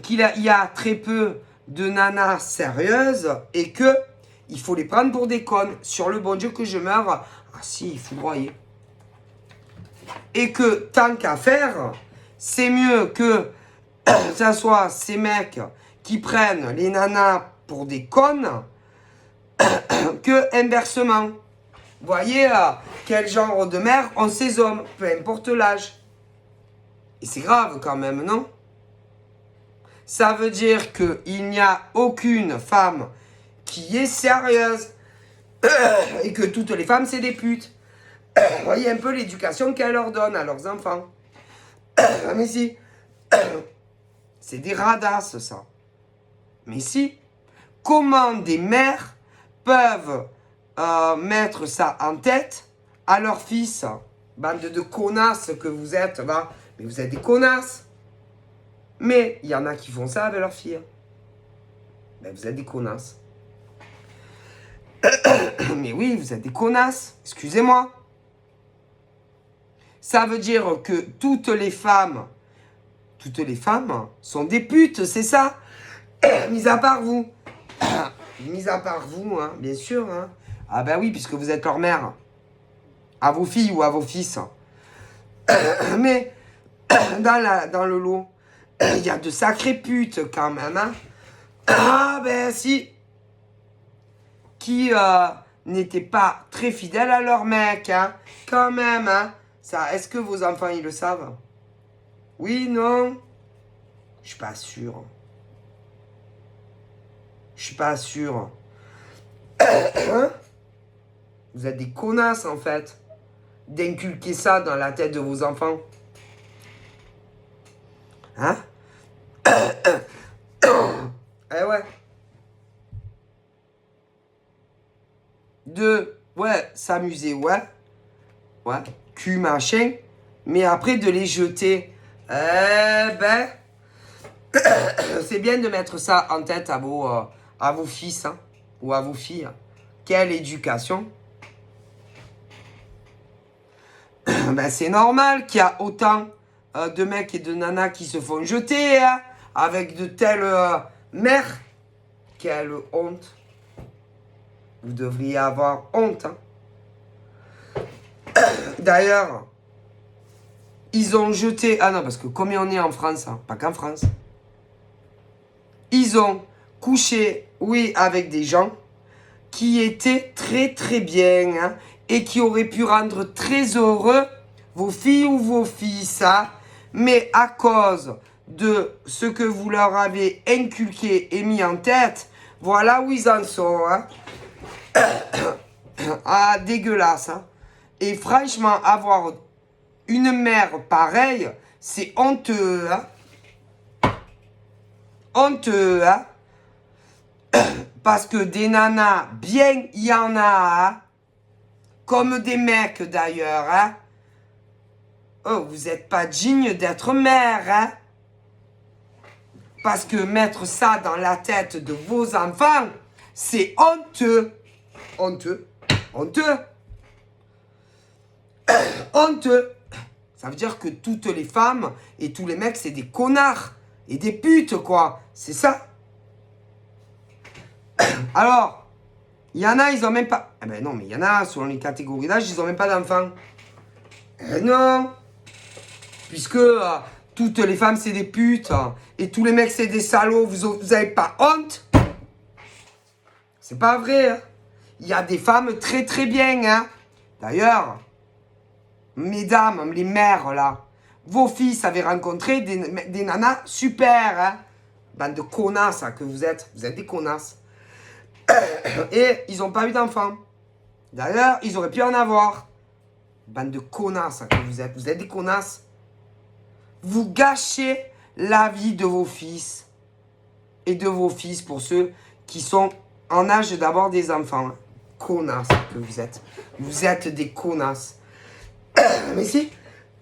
qu'il y a très peu de nanas sérieuses et que il faut les prendre pour des connes. Sur le bon Dieu que je meurs, ah si, il faut broyer. Et que tant qu'à faire, c'est mieux que ça soit ces mecs qui prennent les nanas pour des connes que inversement. Vous voyez quel genre de mère ont ces hommes, peu importe l'âge. Et c'est grave quand même, non? Ça veut dire qu'il n'y a aucune femme qui est sérieuse. Et que toutes les femmes, c'est des putes. Voyez un peu l'éducation qu'elles leur donnent à leurs enfants. Mais si. C'est des radasses, ça. Mais si. Comment des mères peuvent mettre ça en tête à leur fils? Bande de connasses que vous êtes, va. Mais vous êtes des connasses. Mais il y en a qui font ça avec leurs filles. Ben, vous êtes des connasses. Mais oui, vous êtes des connasses. Excusez-moi. Ça veut dire que toutes les femmes sont des putes, c'est ça. Mis à part vous. Mis à part vous, hein, bien sûr. Hein. Ah ben oui, puisque vous êtes leur mère. À vos filles ou à vos fils. Mais dans le lot, il y a de sacrées putes quand même. Hein. Ah ben si. Qui n'étaient pas très fidèles à leur mec. Hein. Quand même. Hein. Ça, est-ce que vos enfants, ils le savent? Oui, non? Je suis pas sûr. Je suis pas sûr. Hein? Vous êtes des connasses, en fait. D'inculquer ça dans la tête de vos enfants. Hein? Eh ouais. Ouais, s'amuser, ouais. Ouais, cul, machin. Mais après, de les jeter. Eh ben... c'est bien de mettre ça en tête à vos fils, hein, ou à vos filles. Quelle éducation. Ben, c'est normal qu'il y a autant de mecs et de nanas qui se font jeter, hein, avec de telles mères. Quelle honte. Vous devriez avoir honte. Hein. D'ailleurs, ils ont jeté... Ah non, parce que combien on est en France, hein, pas qu'en France. Ils ont couché, oui, avec des gens qui étaient très très bien, hein, et qui auraient pu rendre très heureux vos filles ou vos fils, hein, mais à cause de ce que vous leur avez inculqué et mis en tête, voilà où ils en sont. Hein. Ah, dégueulasse. Hein. Et franchement, avoir une mère pareille, c'est honteux. Hein. Honteux, hein. Parce que des nanas, bien, il y en a, hein. Comme des mecs d'ailleurs, hein. Oh, vous n'êtes pas digne d'être mère, hein. Parce que mettre ça dans la tête de vos enfants, c'est honteux. Honteux. Honteux. Honteux. Ça veut dire que toutes les femmes et tous les mecs, c'est des connards. Et des putes, quoi. C'est ça. Alors, il y en a, ils ont même pas... Eh ben non, mais il y en a, selon les catégories d'âge, ils ont même pas d'enfants. Eh non. Puisque toutes les femmes, c'est des putes. Et tous les mecs, c'est des salauds. Vous avez pas honte? C'est pas vrai. Hein. Il y a des femmes très très bien. Hein. D'ailleurs, mesdames, les mères, là, vos fils avaient rencontré des nanas super. Hein. Bande de connasses que vous êtes. Vous êtes des connasses. Et ils n'ont pas eu d'enfants. D'ailleurs, ils auraient pu en avoir. Bande de connasses que vous êtes. Vous êtes des connasses. Vous gâchez la vie de vos fils. Et de vos fils pour ceux qui sont en âge d'avoir des enfants. Connasses que vous êtes. Vous êtes des connasses. Mais si.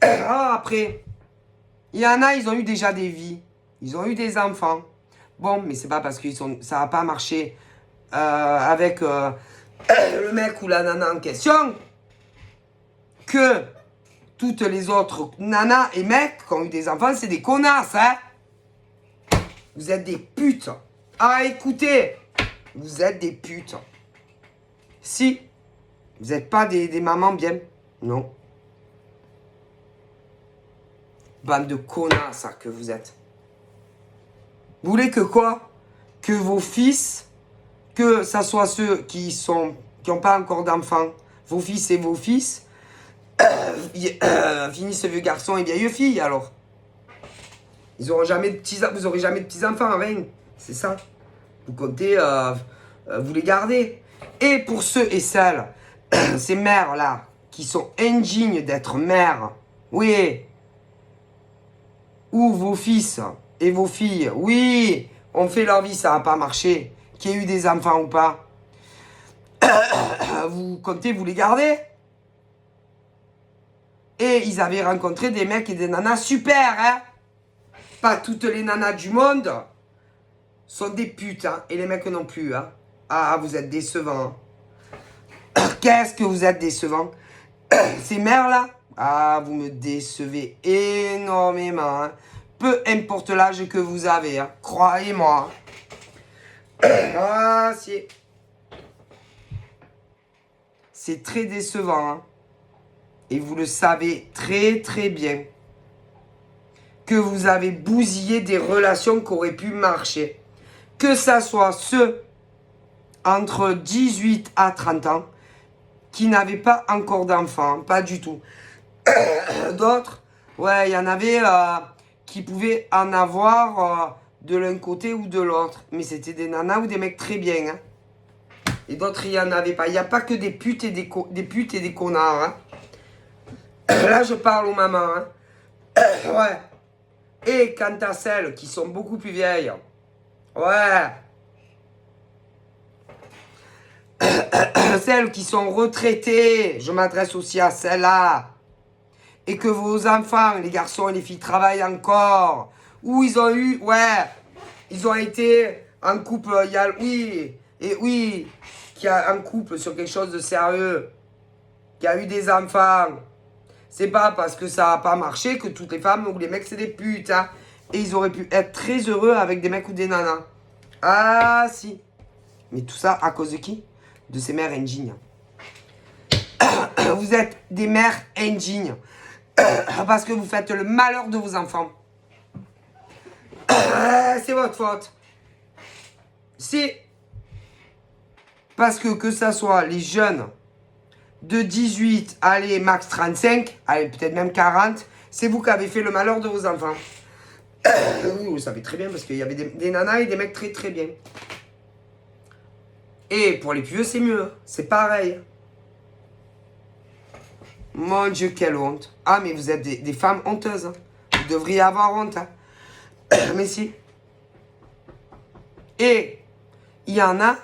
Après, il y en a, ils ont eu déjà des vies. Ils ont eu des enfants. Bon, mais c'est pas parce que ça n'a pas marché avec le mec ou la nana en question que toutes les autres nanas et mecs qui ont eu des enfants, c'est des connasses, hein. Vous êtes des putes. Ah, écoutez, vous êtes des putes. Si, vous n'êtes pas des mamans bien. Non. Bande de connasses que vous êtes. Vous voulez que quoi? Que vos fils, que ça soit ceux qui n'ont pas encore d'enfants, vos fils et vos fils, finissent vieux garçons et vieilles filles alors. Vous aurez jamais de petits-enfants avec. C'est ça. Vous comptez, vous les gardez. Et pour ceux et celles, ces mères-là, qui sont indignes d'être mères, oui, ou vos fils et vos filles, oui, ont fait leur vie, ça n'a pas marché, qu'il y ait eu des enfants ou pas, vous comptez vous les garder. Et ils avaient rencontré des mecs et des nanas super, hein. Pas toutes les nanas du monde sont des putes, hein. Et les mecs non plus, hein. Ah, vous êtes décevants. Qu'est-ce que vous êtes décevants. Ces mères-là, ah, vous me décevez énormément, hein. Peu importe l'âge que vous avez, hein. Croyez-moi. Ah, c'est très décevant, hein. Et vous le savez très très bien. Que vous avez bousillé des relations qui auraient pu marcher. Que ça soit ceux entre 18 à 30 ans qui n'avaient pas encore d'enfants, pas du tout. D'autres, ouais, il y en avait qui pouvaient en avoir de l'un côté ou de l'autre. Mais c'était des nanas ou des mecs très bien, hein. Et d'autres, il n'y en avait pas. Il n'y a pas que des putes et des putes et des connards, hein. Là, je parle aux mamans, hein. Ouais. Et quant à celles qui sont beaucoup plus vieilles, ouais. Celles qui sont retraitées, je m'adresse aussi à celles-là. Et que vos enfants, les garçons et les filles, travaillent encore. Ou ils ont eu, ouais, ils ont été en couple, oui, et oui, qui a un couple sur quelque chose de sérieux, qui a eu des enfants. C'est pas parce que ça n'a pas marché que toutes les femmes ou les mecs c'est des putes, hein. Et ils auraient pu être très heureux avec des mecs ou des nanas. Ah si. Mais tout ça à cause de qui? De ces mères indignes. Vous êtes des mères indignes. Parce que vous faites le malheur de vos enfants. C'est votre faute. C'est parce que ça soit les jeunes de 18, allez, max 35, allez, peut-être même 40, c'est vous qui avez fait le malheur de vos enfants. Oui, vous le savez très bien, parce qu'il y avait des nanas et des mecs très très bien. Et pour les plus vieux, c'est mieux. C'est pareil. Mon Dieu, quelle honte. Ah, mais vous êtes des femmes honteuses, hein. Vous devriez avoir honte, hein. Mais si. Et il y en a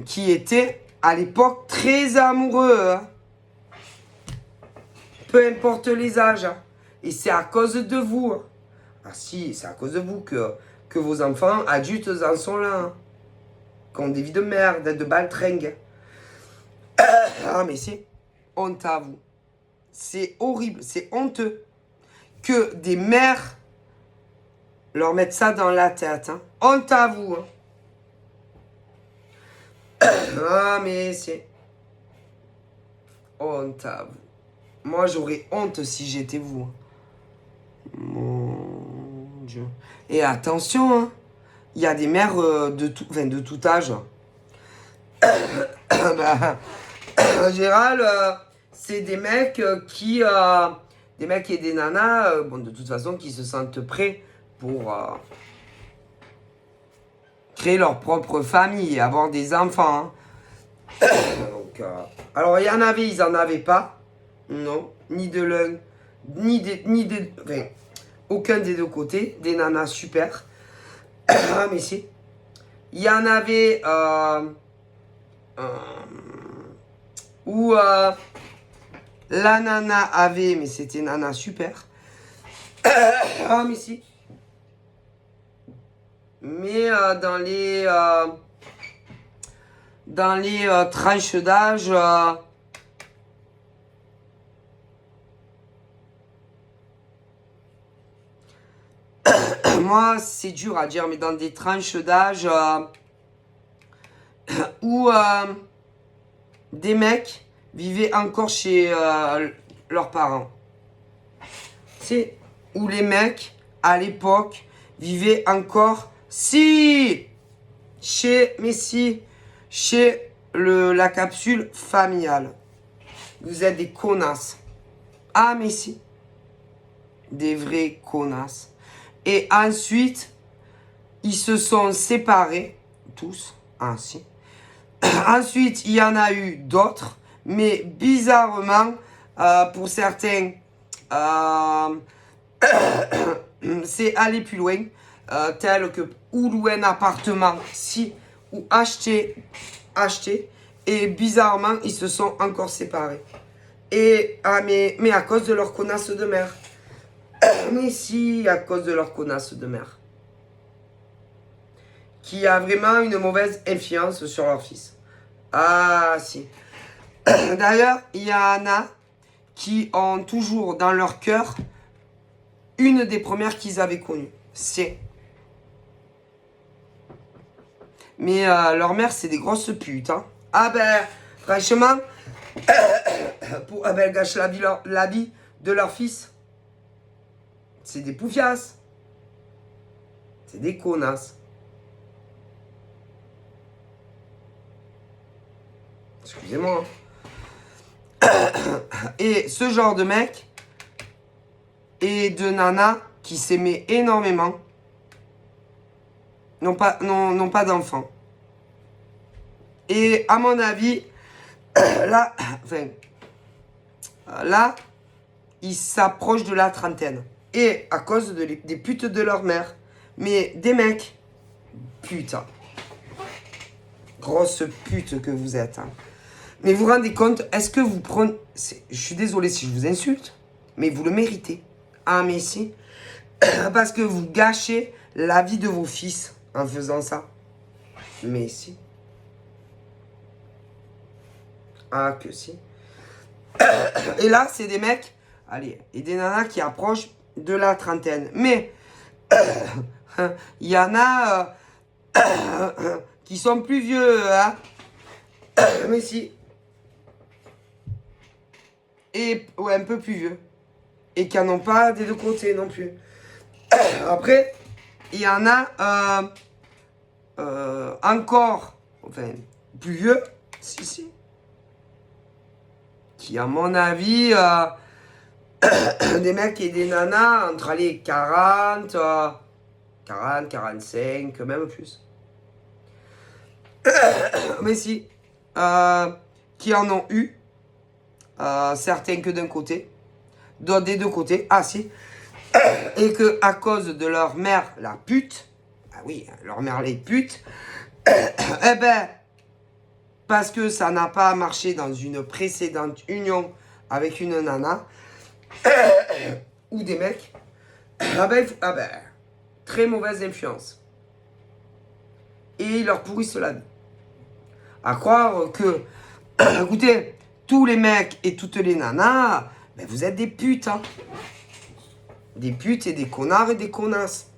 qui étaient à l'époque très amoureux, hein. Peu importe les âges, hein. Et c'est à cause de vous, hein. Ah si, c'est à cause de vous que vos enfants adultes en sont là, hein. Qui ont des vies de merde, de baltringues. Ah mais c'est honte à vous. C'est horrible, c'est honteux que des mères leur mettent ça dans la tête, hein. Honte à vous, hein. Ah mais c'est honte à vous. Moi j'aurais honte si j'étais vous, hein. Mon Dieu. Et attention, hein. Il y a des mères de tout âge. Bah, en général, c'est des mecs des mecs et des nanas, bon, de toute façon, qui se sentent prêts pour créer leur propre famille et avoir des enfants, hein. Donc, alors, il y en avait, ils en avaient pas. Non, ni de l'un, enfin, aucun des deux côtés. Des nanas super. Ah, mais si. Il y en avait où la nana avait, mais c'était nana super. Ah, mais si. Mais dans les tranches d'âge, moi, c'est dur à dire, mais dans des tranches d'âge où des mecs vivaient encore chez leurs parents. C'est où les mecs, à l'époque, vivaient encore, chez la capsule familiale. Vous êtes des connasses. Ah, mais si. des vrais connasses. Et ensuite, ils se sont séparés, tous, ainsi. Ensuite, il y en a eu d'autres, mais bizarrement, pour certains, c'est aller plus loin, tel que ou louer un appartement, si, ou acheter, et bizarrement, ils se sont encore séparés. Et, mais à cause de leur connasse de mère. Mais si, à cause de leur connasse de mère. Qui a vraiment une mauvaise influence sur leur fils. Ah, si. D'ailleurs, il y en a qui ont toujours dans leur cœur une des premières qu'ils avaient connues. C'est. Mais leur mère, c'est des grosses putes. Hein. Ah ben, franchement, elles gâchent la vie de leur fils. C'est des poufiasses. C'est des connasses. Excusez-moi. Et ce genre de mec et de nana qui s'aimaient énormément n'ont pas d'enfants. Et à mon avis, là, ils s'approchent de la trentaine. Et à cause des putes de leur mère. Mais des mecs, putain. Grosse pute que vous êtes. Hein. Mais vous vous rendez compte, est-ce que vous prenez... Je suis désolé si je vous insulte, mais vous le méritez. Ah, mais si. Parce que vous gâchez la vie de vos fils en faisant ça. Mais si. Ah, que si. Et là, c'est des mecs, allez, et des nanas qui approchent de la trentaine. Mais, il y en a qui sont plus vieux, hein. Mais si. Et, ouais, un peu plus vieux. Et qui n'en ont pas des deux côtés non plus. Après, il y en a encore, enfin, plus vieux, si. Qui, à mon avis, des mecs et des nanas entre les 40, 45, même plus. Mais si, qui en ont eu, certains que d'un côté, d'autres des deux côtés, ah si, et que à cause de leur mère, la pute, ah oui, leur mère les putes, eh ben, parce que ça n'a pas marché dans une précédente union avec une nana, ou des mecs, ah ben, très mauvaise influence. Et ils leur pourrissent la vie. À croire que, écoutez, tous les mecs et toutes les nanas, ben vous êtes des putes, hein. Des putes et des connards et des connasses.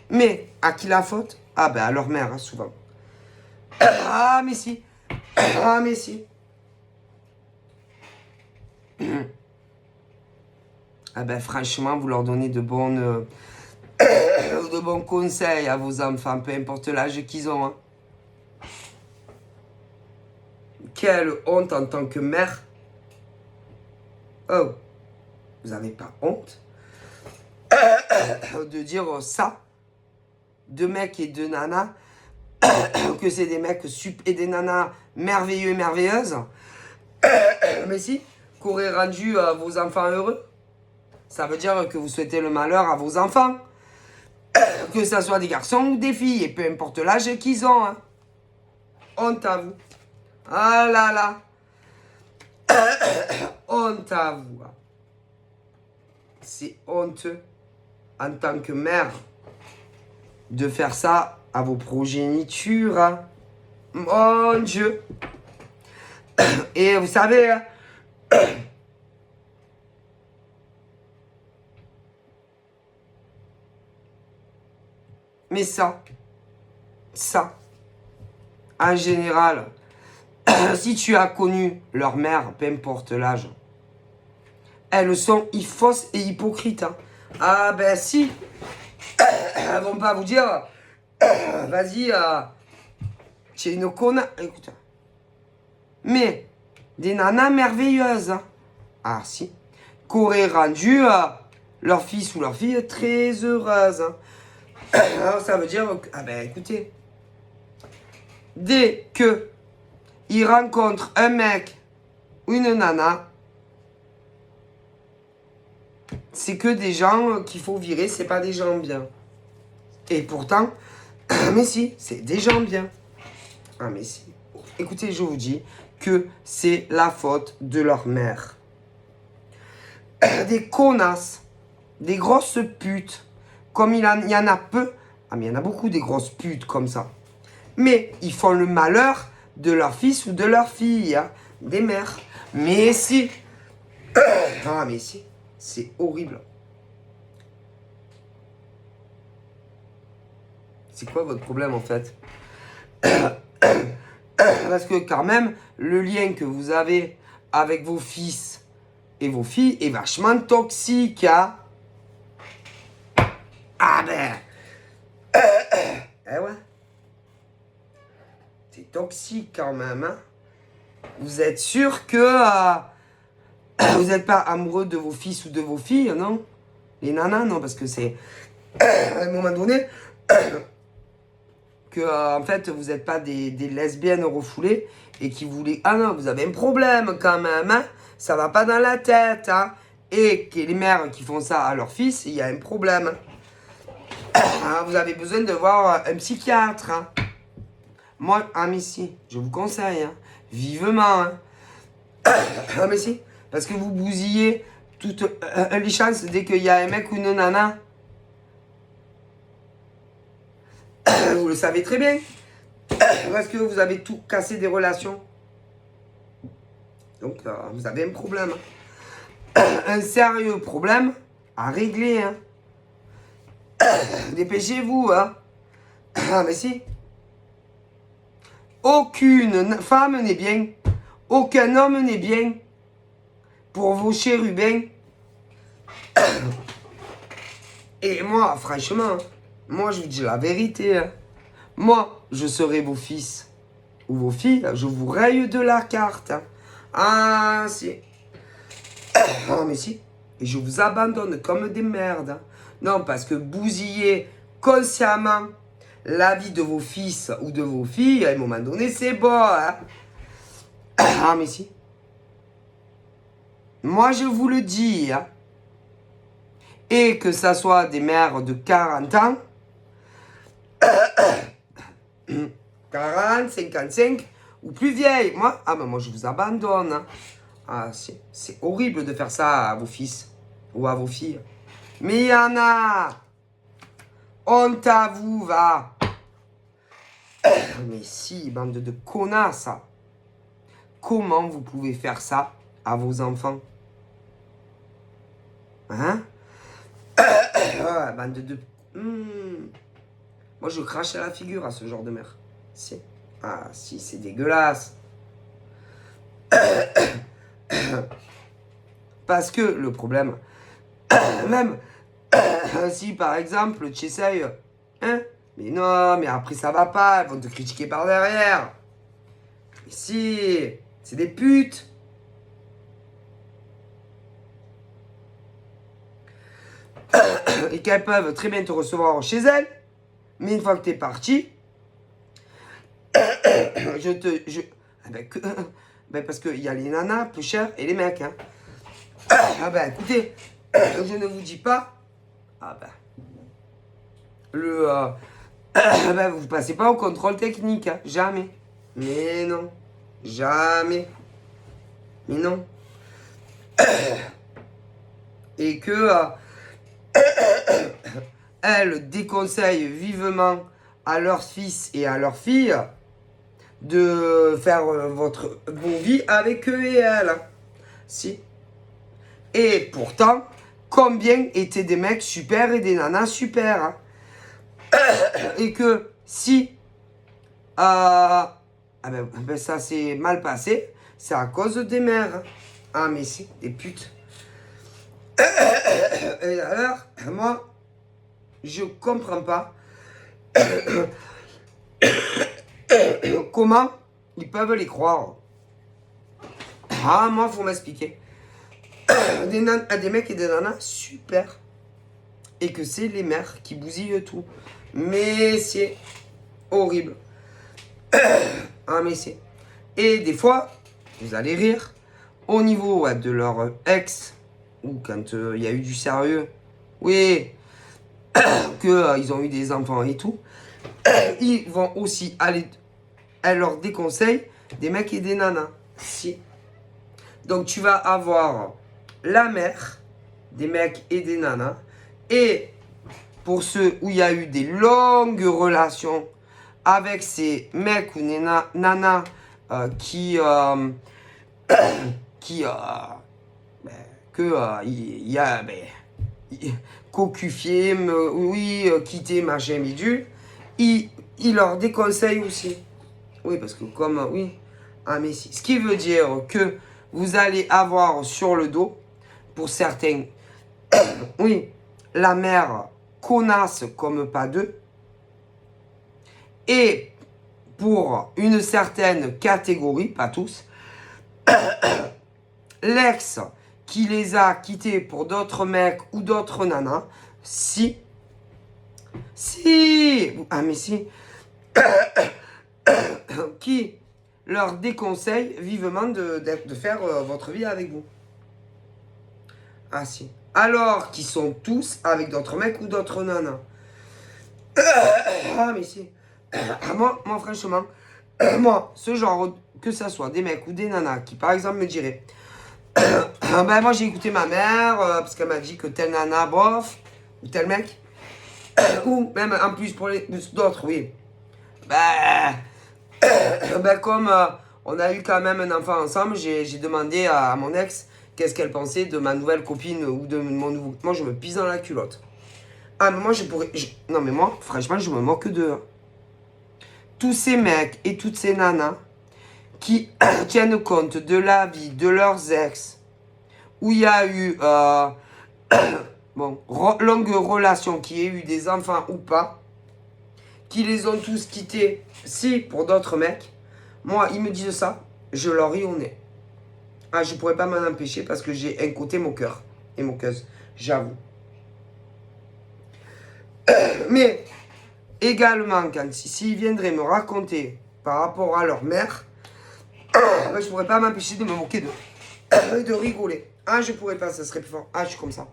Mais, à qui la faute? Ah ben à leur mère, hein, souvent. Ah mais si. Ah mais si. Ah ben franchement, vous leur donnez de bons conseils à vos enfants, peu importe l'âge qu'ils ont. Hein. Quelle honte en tant que mère. Oh, vous n'avez pas honte de dire ça de mecs et de nanas que c'est des mecs et des nanas merveilleux et merveilleuses. Mais si, qu'aurait rendu vos enfants heureux. Ça veut dire que vous souhaitez le malheur à vos enfants. Que ce soit des garçons ou des filles, et peu importe l'âge qu'ils ont. Hein. Honte à vous. Ah là là. Honte à vous. C'est honteux en tant que mère de faire ça à vos progénitures. Hein. Mon Dieu. Et vous savez, hein, mais ça, en général, si tu as connu leur mère, peu importe l'âge, elles sont fausses et hypocrites. Hein. Ah ben si, elles vont pas vous dire, vas-y, tu es une connasse. Écoute, mais des nanas merveilleuses. Hein. Ah si, qu'aurait rendu leur fils ou leur fille très heureuse. Hein. Alors ça veut dire que, ah ben écoutez, dès que ils rencontrent un mec ou une nana, c'est que des gens qu'il faut virer, c'est pas des gens bien. Et pourtant, mais si, c'est des gens bien. Ah mais si. Écoutez, je vous dis que c'est la faute de leur mère. Des connasses, des grosses putes, comme il y en a peu. Ah mais il y en a beaucoup des grosses putes comme ça. Mais ils font le malheur de leur fils ou de leur fille, hein, des mères. Mais si. Ah mais si, c'est horrible. C'est quoi votre problème en fait? Parce que quand même, le lien que vous avez avec vos fils et vos filles est vachement toxique. Hein? Ah ben. Eh ouais. C'est toxique quand même. Hein? Vous êtes sûr que vous n'êtes pas amoureux de vos fils ou de vos filles, non? Les nanas, non, parce que c'est à un moment donné que en fait vous n'êtes pas des lesbiennes refoulées et qui voulaient. Ah non, vous avez un problème quand même, hein? Ça va pas dans la tête, hein? Et que les mères qui font ça à leur fils, il y a un problème. Ah, vous avez besoin de voir un psychiatre. Hein? Moi, ah mais si, je vous conseille, hein, vivement. Hein? Ah mais si, parce que vous bousillez toutes les chances dès qu'il y a un mec ou une nana. Vous le savez très bien. Parce que vous avez tout cassé des relations. Donc, vous avez un problème. Un sérieux problème à régler. Hein. Dépêchez-vous. Hein. Ah, mais si. Aucune femme n'est bien. Aucun homme n'est bien. Pour vos chérubins. Et moi, franchement, moi, je vous dis la vérité. Hein. Moi, je serai vos fils ou vos filles. Je vous raye de la carte. Hein. Ah, si. Ah, mais si. Et je vous abandonne comme des merdes. Hein. Non, parce que bousiller consciemment la vie de vos fils ou de vos filles, à un moment donné, c'est bon. Hein. Ah, mais si. Moi, je vous le dis. Hein. Et que ça soit des mères de 40 ans, 40, 55 ou plus vieilles. Moi, ah, ben moi, je vous abandonne. Hein. Ah, c'est horrible de faire ça à vos fils ou à vos filles. Mais il y en a. Honte à vous, va. Mais si, bande de connasses. Comment vous pouvez faire ça à vos enfants? Hein? Ah, bande de... Moi, je crache à la figure à ce genre de mère. Si. Ah, si, c'est dégueulasse. Parce que le problème, même si par exemple tu essayes, hein, mais non, mais après ça va pas, elles vont te critiquer par derrière. Mais si, c'est des putes. Et qu'elles peuvent très bien te recevoir chez elles, mais une fois que t'es parti, parce qu'il y a les nanas plus chères et les mecs. Hein. Ah ben écoutez, je ne vous dis pas. Ah ben. Vous passez pas au contrôle technique, hein, jamais. Mais non, jamais. Mais non. Et que elles déconseillent vivement à leurs fils et à leurs filles de faire votre bonne vie avec eux et elles. Hein. Si. Et pourtant, combien étaient des mecs super et des nanas super. Hein. Et que si ça s'est mal passé, c'est à cause des mères. Ah mais si, des putes. Et alors, moi, je comprends pas comment ils peuvent les croire. Ah, moi, faut m'expliquer. Des mecs et des nanas, super. et que c'est les mères qui bousillent tout. Mais c'est horrible. Ah, mais c'est... Et des fois, vous allez rire, au niveau de leur ex, ou quand il y a eu du sérieux, oui, qu'ils ont eu des enfants et tout, ils vont aussi aller, elle leur déconseille des mecs et des nanas. Si. Donc tu vas avoir la mère, des mecs et des nanas, et pour ceux où il y a eu des longues relations avec ces mecs ou des nanas qui ben, que il y a cocufié, oui, quitter, machin, bidule, il leur déconseille aussi. Oui, parce que comme, oui, ah mais si. Ce qui veut dire que vous allez avoir sur le dos, pour certains, oui, la mère connasse comme pas deux, et pour une certaine catégorie, pas tous, l'ex qui les a quittés pour d'autres mecs ou d'autres nanas, si, ah mais si, qui leur déconseille vivement de faire votre vie avec vous. Ah si. Alors qu'ils sont tous avec d'autres mecs ou d'autres nanas. Ah mais si. Moi franchement, moi, ce genre, que ça soit des mecs ou des nanas qui par exemple me diraient ben moi j'ai écouté ma mère parce qu'elle m'a dit que telle nana bof ou tel mec ou même en plus pour les d'autres oui ben comme on a eu quand même un enfant ensemble, j'ai demandé à mon ex qu'est-ce qu'elle pensait de ma nouvelle copine ou de mon nouveau. Moi je me pisse dans la culotte. Ah mais moi je pourrais non mais moi franchement je me moque d'eux. Tous ces mecs et toutes ces nanas qui tiennent compte de la vie de leurs ex, où il y a eu bon, longue relation, qui ait eu des enfants ou pas, qui les ont tous quittés, si pour d'autres mecs, moi ils me disent ça, je leur ris au nez. Ah, je pourrais pas m'en empêcher parce que j'ai un côté moqueur et moqueuse, j'avoue. Mais également, quand s'ils viendraient me raconter par rapport à leur mère, je pourrais pas m'empêcher de me moquer d'eux, de rigoler. Ah, je pourrais pas, ça serait plus fort. Ah, je suis comme ça.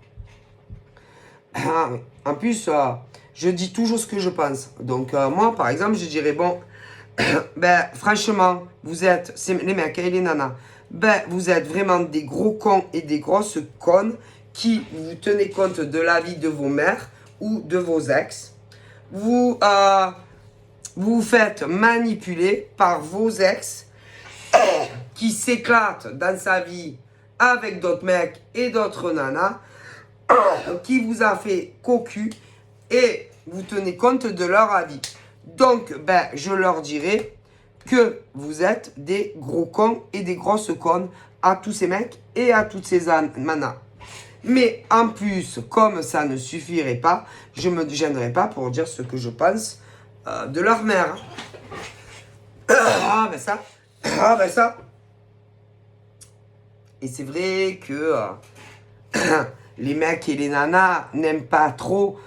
Ah, en plus, je dis toujours ce que je pense. Donc, moi, par exemple, je dirais, bon, ben, franchement, vous êtes, les mecs et les nanas, ben, vous êtes vraiment des gros cons et des grosses connes qui vous tenez compte de la vie de vos mères ou de vos ex. Vous vous faites manipuler par vos ex qui s'éclatent dans sa vie avec d'autres mecs et d'autres nanas, qui vous a fait cocu et vous tenez compte de leur avis. Donc, ben, je leur dirai que vous êtes des gros cons et des grosses connes à tous ces mecs et à toutes ces nanas. Mais en plus, comme ça ne suffirait pas, je ne me gênerai pas pour dire ce que je pense de leur mère. Ah ben ça, ah ben ça. Et c'est vrai que les mecs et les nanas n'aiment pas trop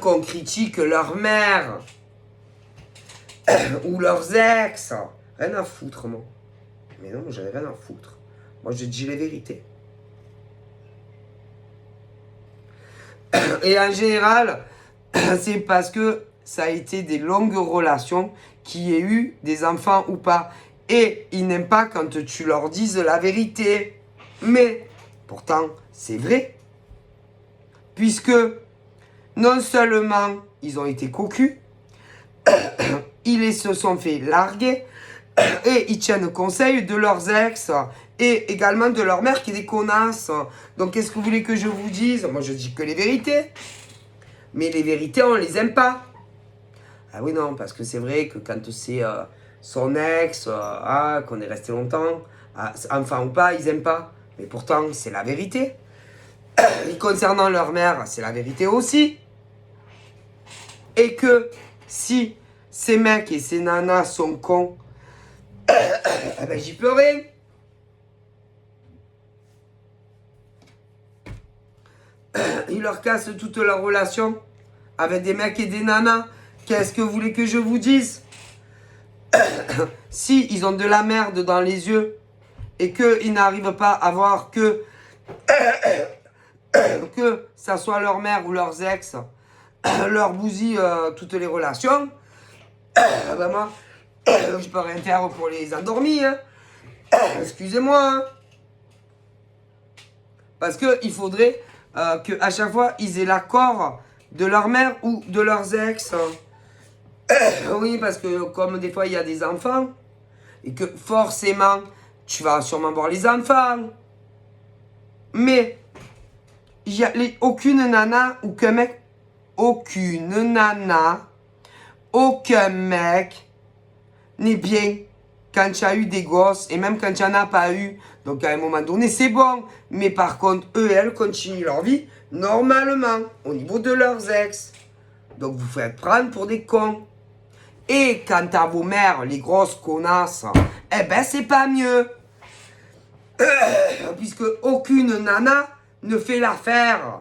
qu'on critique leur mère ou leurs ex. Rien à foutre, moi. Mais non, j'avais rien à foutre. Moi, je dis les vérités. Et en général, c'est parce que ça a été des longues relations, qu'il y ait eu des enfants ou pas. Et ils n'aiment pas quand tu leur dises la vérité. Mais pourtant, c'est vrai. Puisque non seulement ils ont été cocus, ils se sont fait larguer et ils tiennent conseil de leurs ex et également de leur mère qui est des connasses. Donc qu'est-ce que vous voulez que je vous dise? Moi je dis que les vérités. Mais les vérités on les aime pas. Ah oui non, parce que c'est vrai que quand c'est son ex, qu'on est resté longtemps, enfant ou pas, ils aiment pas. Mais pourtant c'est la vérité. Et concernant leur mère, c'est la vérité aussi. Et que si ces mecs et ces nanas sont cons, ben j'y peux rien. Ils leur cassent toutes leurs relations avec des mecs et des nanas. Qu'est-ce que vous voulez que je vous dise? Si ils ont de la merde dans les yeux et qu'ils n'arrivent pas à voir que ça soit leur mère ou leurs ex, leur bousille toutes les relations, ben moi, je peux rien faire pour les endormir. Hein. Excusez-moi. Hein. Parce qu'il faudrait qu'à chaque fois, ils aient l'accord de leur mère ou de leurs ex. Oui, parce que comme des fois, il y a des enfants, et que forcément, tu vas sûrement voir les enfants. Mais, il y a aucune nana ou qu'un mec, aucune nana, aucun mec n'est bien quand tu as eu des gosses, et même quand tu n'en as pas eu. Donc à un moment donné, c'est bon. Mais par contre, eux et elles continuent leur vie normalement, au niveau de leurs ex. Donc vous faites prendre pour des cons. Et quant à vos mères, les grosses connasses, eh ben c'est pas mieux. Puisque aucune nana ne fait l'affaire.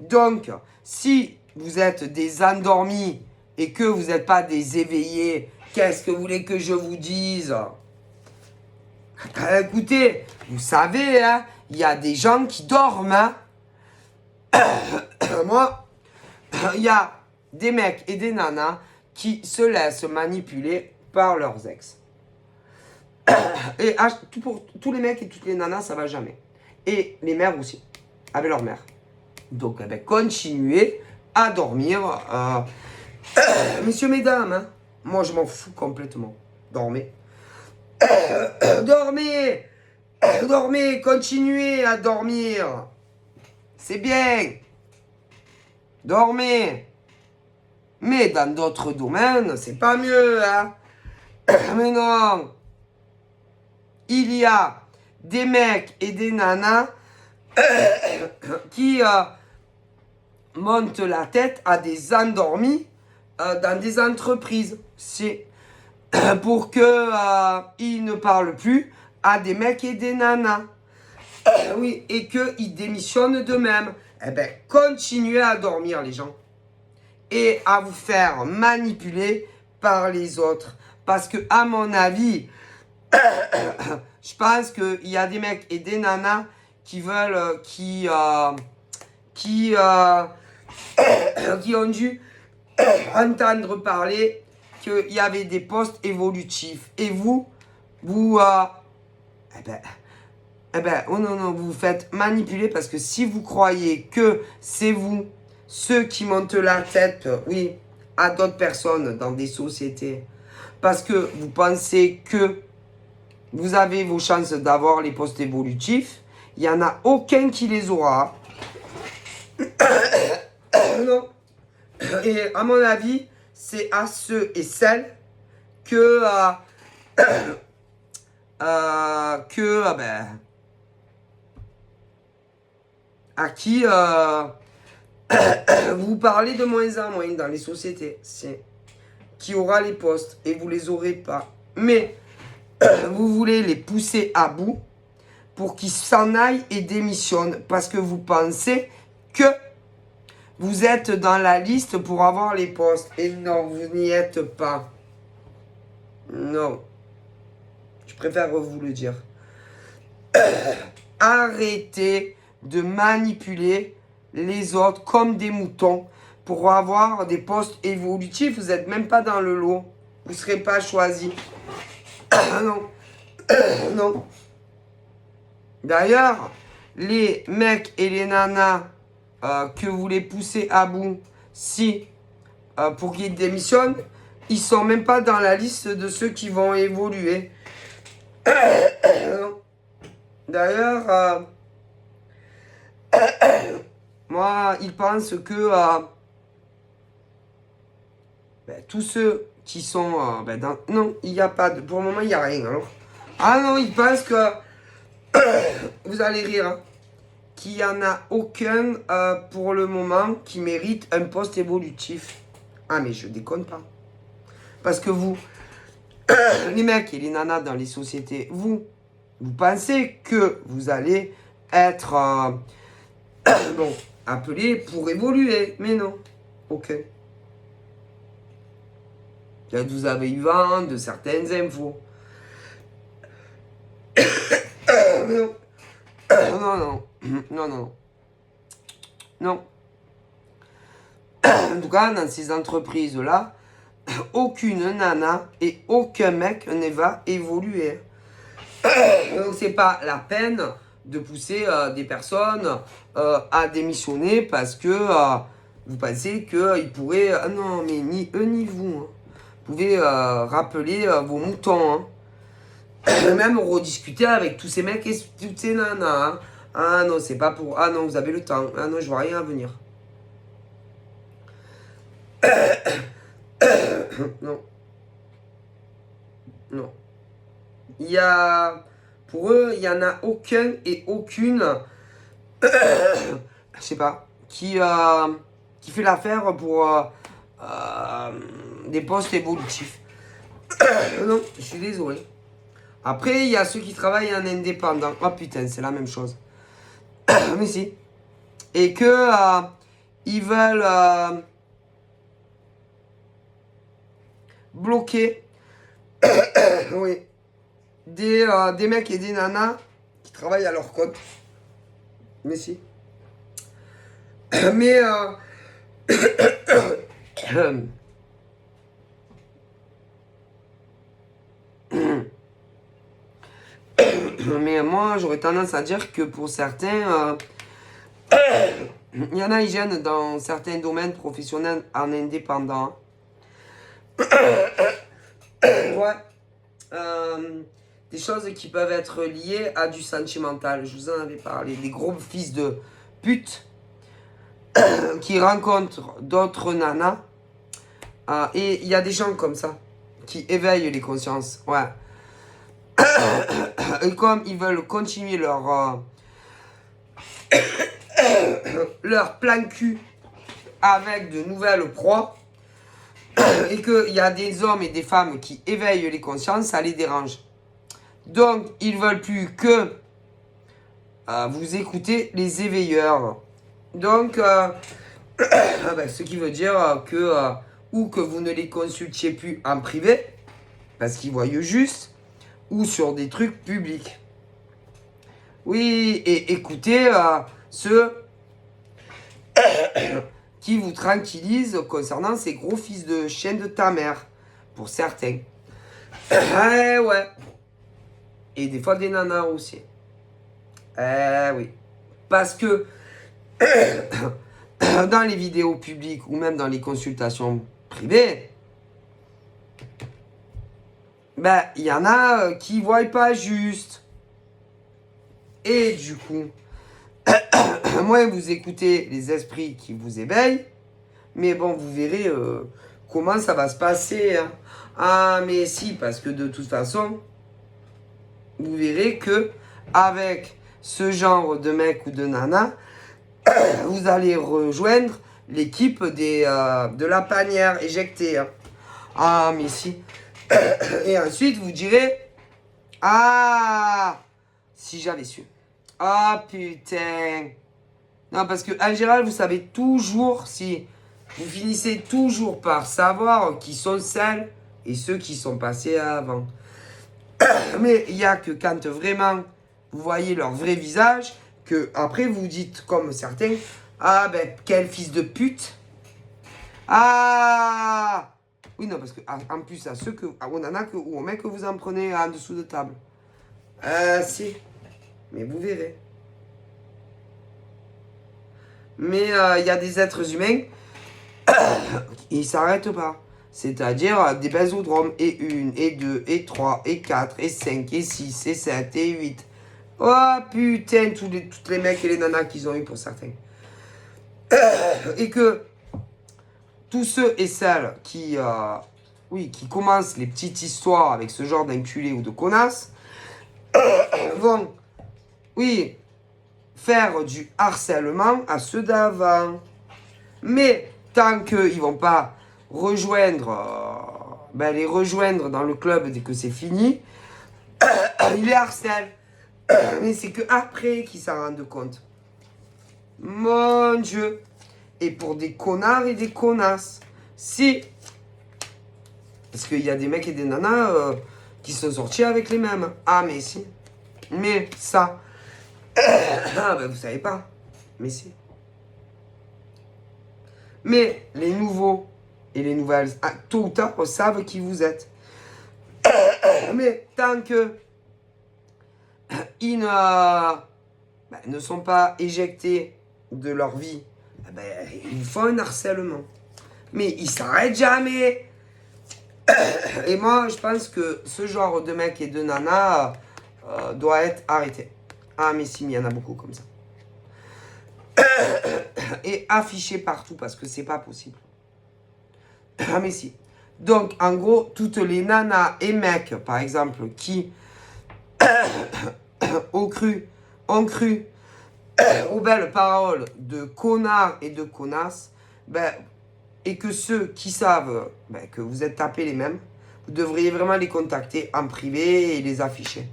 Donc, si vous êtes des endormis et que vous n'êtes pas des éveillés, qu'est-ce que vous voulez que je vous dise? Écoutez, vous savez, hein, il y a des gens qui dorment. Hein. Moi, il y a des mecs et des nanas qui se laissent manipuler par leurs ex. Et pour tous les mecs et toutes les nanas, ça va jamais. Et les mères aussi, avec leur mère. Donc, eh ben, continuez à dormir. Messieurs, mesdames, hein, moi je m'en fous complètement. Dormez. Dormez. Dormez, continuez à dormir. C'est bien. Dormez. Mais dans d'autres domaines, c'est pas mieux, hein. Mais non. Il y a des mecs et des nanas qui montent la tête à des endormis dans des entreprises. C'est pour que ils ne parlent plus à des mecs et des nanas. Oui, et qu'ils démissionnent d'eux-mêmes. Eh bien, continuez à dormir, les gens. Et à vous faire manipuler par les autres. Parce que, à mon avis, je pense qu'il y a des mecs et des nanas qui veulent, qui ont dû entendre parler qu'il y avait des postes évolutifs. Et vous, oh non, vous vous faites manipuler parce que si vous croyez que c'est vous, ceux qui montent la tête, oui, à d'autres personnes dans des sociétés, parce que vous pensez que vous avez vos chances d'avoir les postes évolutifs, il n'y en a aucun qui les aura. Non. Et à mon avis, c'est à ceux et celles que à qui vous parlez de moins en moins dans les sociétés. C'est qui aura les postes et vous les aurez pas. Mais vous voulez les pousser à bout pour qu'ils s'en aillent et démissionnent parce que vous pensez que vous êtes dans la liste pour avoir les postes. Et non, vous n'y êtes pas. Non. Je préfère vous le dire. Arrêtez de manipuler les autres comme des moutons pour avoir des postes évolutifs. Vous n'êtes même pas dans le lot. Vous ne serez pas choisi. Non. Non. D'ailleurs, les mecs et les nanas que vous les poussez à bout, pour qu'ils démissionnent, ils sont même pas dans la liste de ceux qui vont évoluer. D'ailleurs, moi, ils pensent que tous ceux qui sont non, il n'y a pas de... Pour le moment, il n'y a rien. Alors. Ah non, ils pensent que... vous allez rire. Hein, qu'il n'y en a aucun pour le moment qui mérite un poste évolutif. Ah, mais je déconne pas. Parce que vous, les mecs et les nanas dans les sociétés, vous pensez que vous allez être Bon, appelez pour évoluer, mais non. Ok. Vous avez eu vent de certaines infos. Non. Non, non. Non, non. Non. En tout cas, dans ces entreprises-là, aucune nana et aucun mec ne va évoluer. Donc, c'est pas la peine de pousser des personnes à démissionner parce que vous pensez qu'ils pourraient... non, mais ni eux ni vous. Hein. Vous pouvez rappeler vos moutons. Hein. Même rediscuter avec tous ces mecs et toutes ces nanas. Hein. Ah non, c'est pas pour... Ah non, vous avez le temps. Ah non, je vois rien à venir. Non. Non. Il y a... Pour eux, il n'y en a aucun et aucune... je sais pas. Qui fait l'affaire pour des postes évolutifs. Non, je suis désolé. Après, il y a ceux qui travaillent en indépendant. Oh putain, c'est la même chose. Mais si. Et que ils veulent bloquer oui, des mecs et des nanas qui travaillent à leur compte. Mais si. Mais mais moi, j'aurais tendance à dire que pour certains, il y en a, ils gênent dans certains domaines professionnels en indépendant. Ouais. Des choses qui peuvent être liées à du sentimental. Je vous en avais parlé. Des gros fils de pute qui rencontrent d'autres nanas. Et il y a des gens comme ça qui éveillent les consciences. Ouais. Et comme ils veulent continuer leur plan cul avec de nouvelles proies, et qu'il y a des hommes et des femmes qui éveillent les consciences, ça les dérange. Donc, ils veulent plus que vous écoutez les éveilleurs. Donc, ce qui veut dire que ou que vous ne les consultiez plus en privé, parce qu'ils voient juste, ou sur des trucs publics. Oui, et écoutez ceux qui vous tranquillisent concernant ces gros fils de chien de ta mère, pour certains. Ouais. Et des fois des nanas aussi. Oui. Parce que dans les vidéos publiques ou même dans les consultations privées, il y en a qui ne voient pas juste. Et du coup, moi, vous écoutez les esprits qui vous éveillent, mais bon, vous verrez comment ça va se passer. Hein. Ah, mais si, parce que de toute façon, vous verrez que avec ce genre de mec ou de nana, vous allez rejoindre l'équipe de la panière éjectée. Hein. Ah, mais si. Et ensuite, vous direz, ah, si j'avais su. Ah, putain. Non, parce que en général, vous savez toujours si... Vous finissez toujours par savoir qui sont celles et ceux qui sont passés avant. Mais il n'y a que quand vraiment vous voyez leur vrai visage, que après vous dites comme certains, ah quel fils de pute. Ah oui, non, parce que en plus à ceux que... aux nanas ou aux mecs que vous en prenez en dessous de table. Si. Mais vous verrez. Mais il y a des êtres humains, ils ne s'arrêtent pas. C'est-à-dire des bésodromes, et 1, et 2, et 3, et 4, et 5, et 6, et 7, et 8. Oh putain, tous les mecs et les nanas qu'ils ont eu pour certains. Et que tous ceux et celles qui commencent les petites histoires avec ce genre d'enculés ou de connasses, vont, faire du harcèlement à ceux d'avant. Mais tant qu'ils ne vont pas rejoindre, les rejoindre dans le club dès que c'est fini, ils les harcèlent. Mais c'est que après qu'ils s'en rendent compte. Mon Dieu. Et pour des connards et des connasses. Si. Parce qu'il y a des mecs et des nanas qui sont sortis avec les mêmes. Ah, mais si. Mais ça. Ah, ben vous savez pas. Mais si. Mais les nouveaux et les nouvelles, tôt ou tard, savent qui vous êtes. Mais tant que ils ne sont pas éjectés de leur vie, ils font un harcèlement. Mais ils s'arrêtent jamais. Et moi, je pense que ce genre de mec et de nana doit être arrêté. Ah, mais si, mais il y en a beaucoup comme ça. Et affiché partout parce que c'est pas possible. Ah, mais si. Donc, en gros, toutes les nanas et mecs, par exemple, qui ont cru aux belles paroles de connards et de connasses, et que ceux qui savent que vous êtes tapés les mêmes, vous devriez vraiment les contacter en privé et les afficher.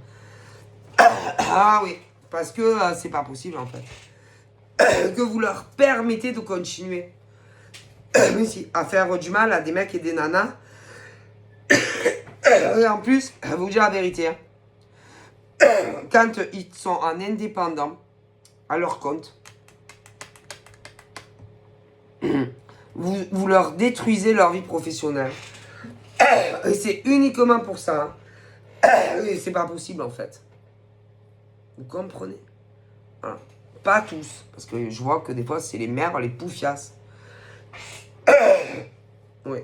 Ah oui, parce que c'est pas possible en fait. Que vous leur permettez de continuer à faire du mal à des mecs et des nanas. Et en plus, je vais vous dire la vérité, hein. Quand ils sont en indépendant, à leur compte, vous leur détruisez leur vie professionnelle. Et c'est uniquement pour ça. Et c'est pas possible en fait. Vous comprenez? Voilà. Pas tous, parce que je vois que des fois c'est les mères, les poufiasses. Oui.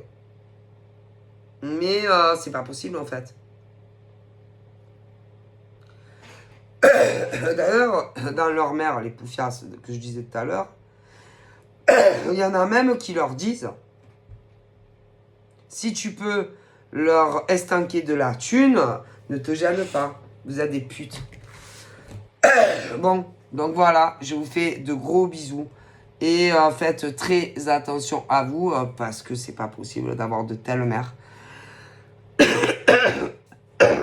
Mais c'est pas possible en fait. D'ailleurs, dans leur mère, les poufiasses que je disais tout à l'heure, il y en a même qui leur disent, si tu peux leur estanquer de la thune, ne te gêne pas, vous êtes des putes. Bon, donc voilà, je vous fais de gros bisous. Et faites très attention à vous, parce que c'est pas possible d'avoir de telles mères.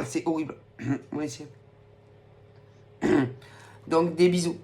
C'est horrible. Oui, c'est. Donc des bisous.